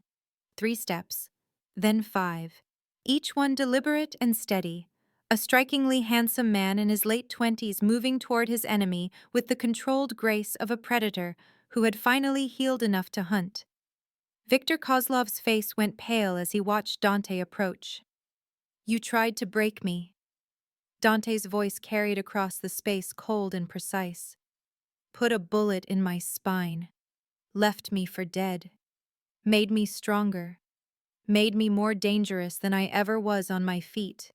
Speaker 1: 3 steps, then 5, each one deliberate and steady. A strikingly handsome man in his late 20s moving toward his enemy with the controlled grace of a predator who had finally healed enough to hunt. Victor Kozlov's face went pale as he watched Dante approach. You tried to break me. Dante's voice carried across the space, cold and precise. Put a bullet in my spine. Left me for dead. Made me stronger. Made me more dangerous than I ever was on my feet.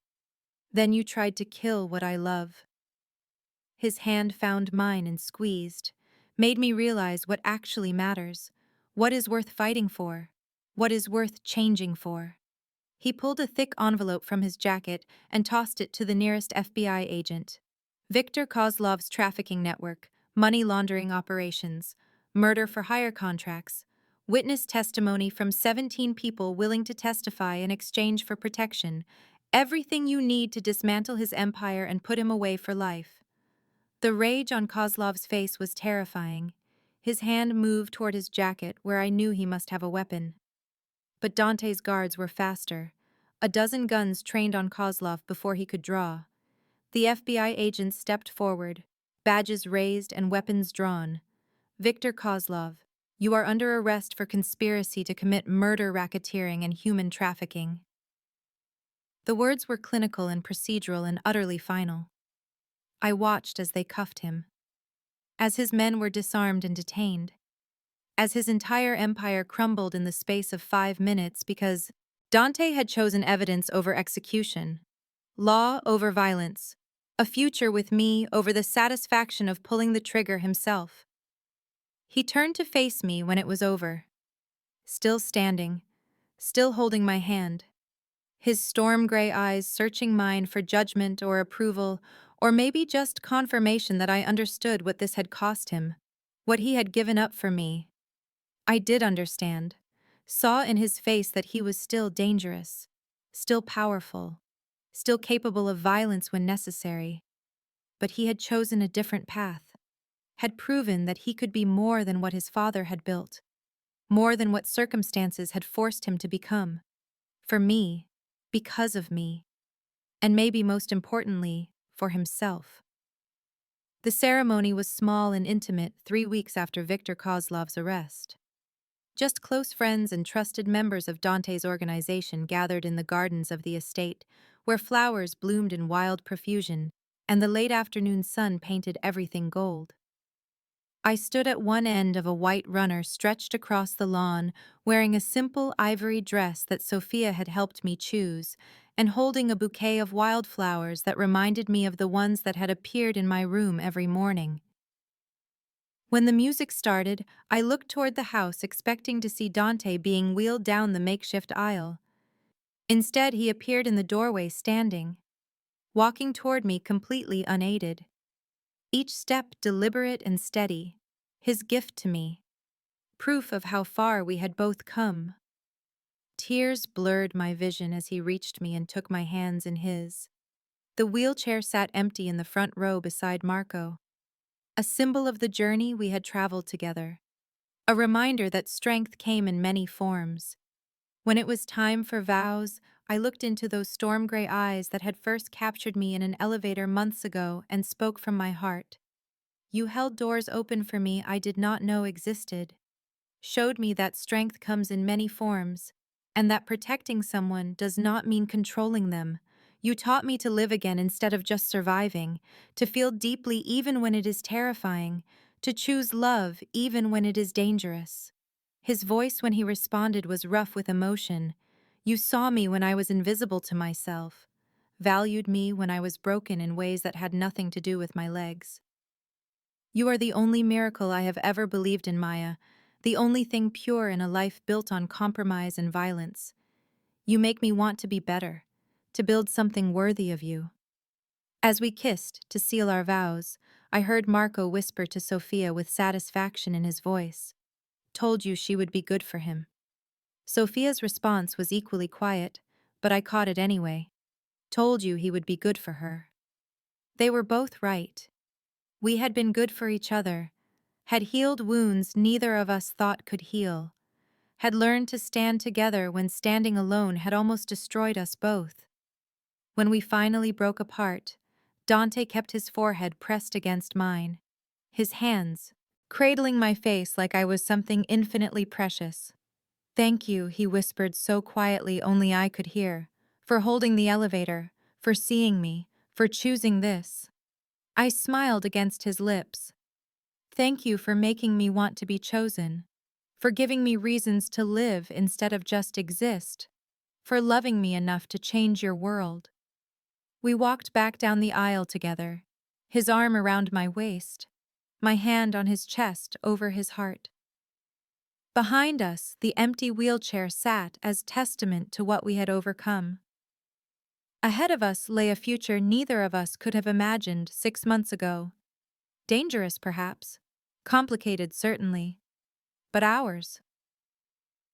Speaker 1: Then you tried to kill what I love. His hand found mine and squeezed, made me realize what actually matters, what is worth fighting for, what is worth changing for. He pulled a thick envelope from his jacket and tossed it to the nearest FBI agent. Viktor Kozlov's trafficking network, money laundering operations, murder for hire contracts, witness testimony from 17 people willing to testify in exchange for protection, everything you need to dismantle his empire and put him away for life. The rage on Kozlov's face was terrifying. His hand moved toward his jacket where I knew he must have a weapon. But Dante's guards were faster. A dozen guns trained on Kozlov before he could draw. The FBI agents stepped forward, badges raised and weapons drawn. Viktor Kozlov, you are under arrest for conspiracy to commit murder, racketeering, and human trafficking. The words were clinical and procedural and utterly final. I watched as they cuffed him, as his men were disarmed and detained, as his entire empire crumbled in the space of 5 minutes because Dante had chosen evidence over execution, law over violence, a future with me over the satisfaction of pulling the trigger himself. He turned to face me when it was over, still standing, still holding my hand, his storm-gray eyes searching mine for judgment or approval, or maybe just confirmation that I understood what this had cost him, what he had given up for me. I did understand, saw in his face that he was still dangerous, still powerful, still capable of violence when necessary. But he had chosen a different path, had proven that he could be more than what his father had built, more than what circumstances had forced him to become. For me, because of me, and maybe most importantly, for himself. The ceremony was small and intimate 3 weeks after Viktor Kozlov's arrest. Just close friends and trusted members of Dante's organization gathered in the gardens of the estate, where flowers bloomed in wild profusion, and the late afternoon sun painted everything gold. I stood at one end of a white runner stretched across the lawn, wearing a simple ivory dress that Sophia had helped me choose, and holding a bouquet of wildflowers that reminded me of the ones that had appeared in my room every morning. When the music started, I looked toward the house expecting to see Dante being wheeled down the makeshift aisle. Instead, he appeared in the doorway standing, walking toward me completely unaided. Each step deliberate and steady, his gift to me, proof of how far we had both come. Tears blurred my vision as he reached me and took my hands in his. The wheelchair sat empty in the front row beside Marco, a symbol of the journey we had traveled together, a reminder that strength came in many forms. When it was time for vows, I looked into those storm-gray eyes that had first captured me in an elevator months ago and spoke from my heart. You held doors open for me I did not know existed, showed me that strength comes in many forms, and that protecting someone does not mean controlling them. You taught me to live again instead of just surviving, to feel deeply even when it is terrifying, to choose love even when it is dangerous. His voice when he responded was rough with emotion. You saw me when I was invisible to myself, valued me when I was broken in ways that had nothing to do with my legs. You are the only miracle I have ever believed in, Maya, the only thing pure in a life built on compromise and violence. You make me want to be better, to build something worthy of you. As we kissed to seal our vows, I heard Marco whisper to Sophia with satisfaction in his voice. Told you she would be good for him. Sophia's response was equally quiet, but I caught it anyway. Told you he would be good for her. They were both right. We had been good for each other, had healed wounds neither of us thought could heal, had learned to stand together when standing alone had almost destroyed us both. When we finally broke apart, Dante kept his forehead pressed against mine, his hands cradling my face like I was something infinitely precious. Thank you, he whispered so quietly only I could hear, for holding the elevator, for seeing me, for choosing this. I smiled against his lips. Thank you for making me want to be chosen, for giving me reasons to live instead of just exist, for loving me enough to change your world. We walked back down the aisle together, his arm around my waist, my hand on his chest over his heart. Behind us, the empty wheelchair sat as testament to what we had overcome. Ahead of us lay a future neither of us could have imagined 6 months ago. Dangerous, perhaps. Complicated, certainly. But ours.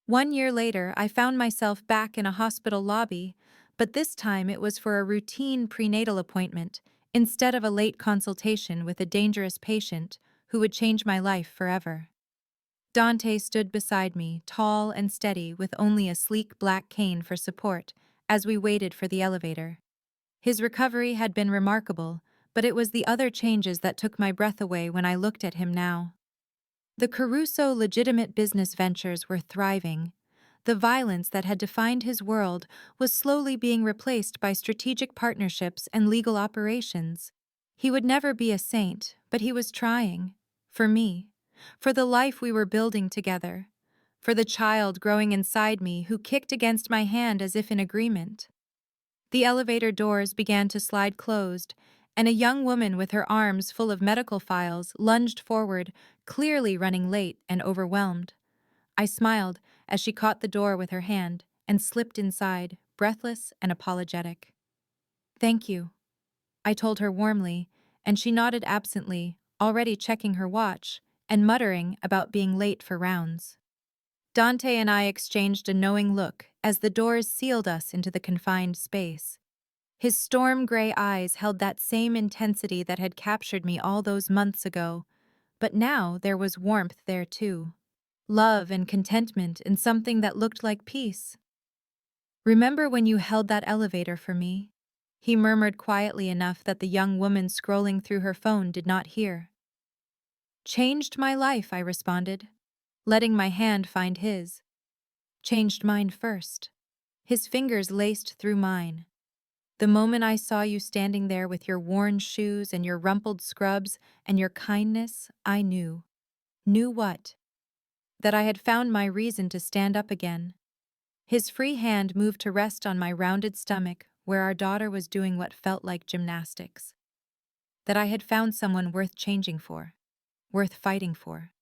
Speaker 1: 1 year later, I found myself back in a hospital lobby, but this time it was for a routine prenatal appointment instead of a late consultation with a dangerous patient who would change my life forever. Dante stood beside me, tall and steady, with only a sleek black cane for support, as we waited for the elevator. His recovery had been remarkable, but it was the other changes that took my breath away when I looked at him now. The Caruso legitimate business ventures were thriving. The violence that had defined his world was slowly being replaced by strategic partnerships and legal operations. He would never be a saint, but he was trying. For me. For the life we were building together. For the child growing inside me who kicked against my hand as if in agreement. The elevator doors began to slide closed, and a young woman with her arms full of medical files lunged forward, clearly running late and overwhelmed. I smiled as she caught the door with her hand and slipped inside, breathless and apologetic. "Thank you," I told her warmly, and she nodded absently, already checking her watch and muttering about being late for rounds. Dante and I exchanged a knowing look as the doors sealed us into the confined space. His storm-gray eyes held that same intensity that had captured me all those months ago, but now there was warmth there too. Love and contentment in something that looked like peace. "Remember when you held that elevator for me?" He murmured quietly enough that the young woman scrolling through her phone did not hear. "Changed my life," I responded, letting my hand find his. "Changed mine first." His fingers laced through mine. "The moment I saw you standing there with your worn shoes and your rumpled scrubs and your kindness, I knew." Knew what? That I had found my reason to stand up again. His free hand moved to rest on my rounded stomach where our daughter was doing what felt like gymnastics. That I had found someone worth changing for. Worth fighting for.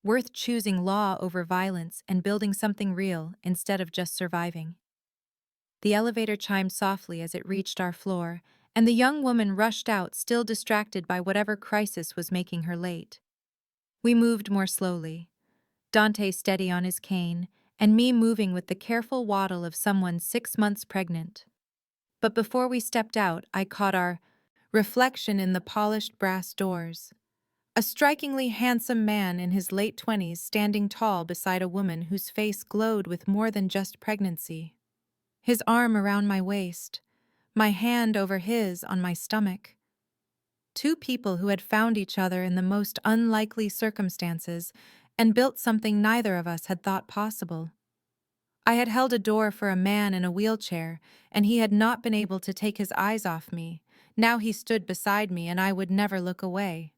Speaker 1: Worth choosing law over violence and building something real instead of just surviving. The elevator chimed softly as it reached our floor, and the young woman rushed out, still distracted by whatever crisis was making her late. We moved more slowly, Dante steady on his cane, and me moving with the careful waddle of someone 6 months pregnant. But before we stepped out, I caught our reflection in the polished brass doors. A strikingly handsome man in his late 20s standing tall beside a woman whose face glowed with more than just pregnancy. His arm around my waist, my hand over his on my stomach. Two people who had found each other in the most unlikely circumstances and built something neither of us had thought possible. I had held a door for a man in a wheelchair, and he had not been able to take his eyes off me. Now he stood beside me, and I would never look away.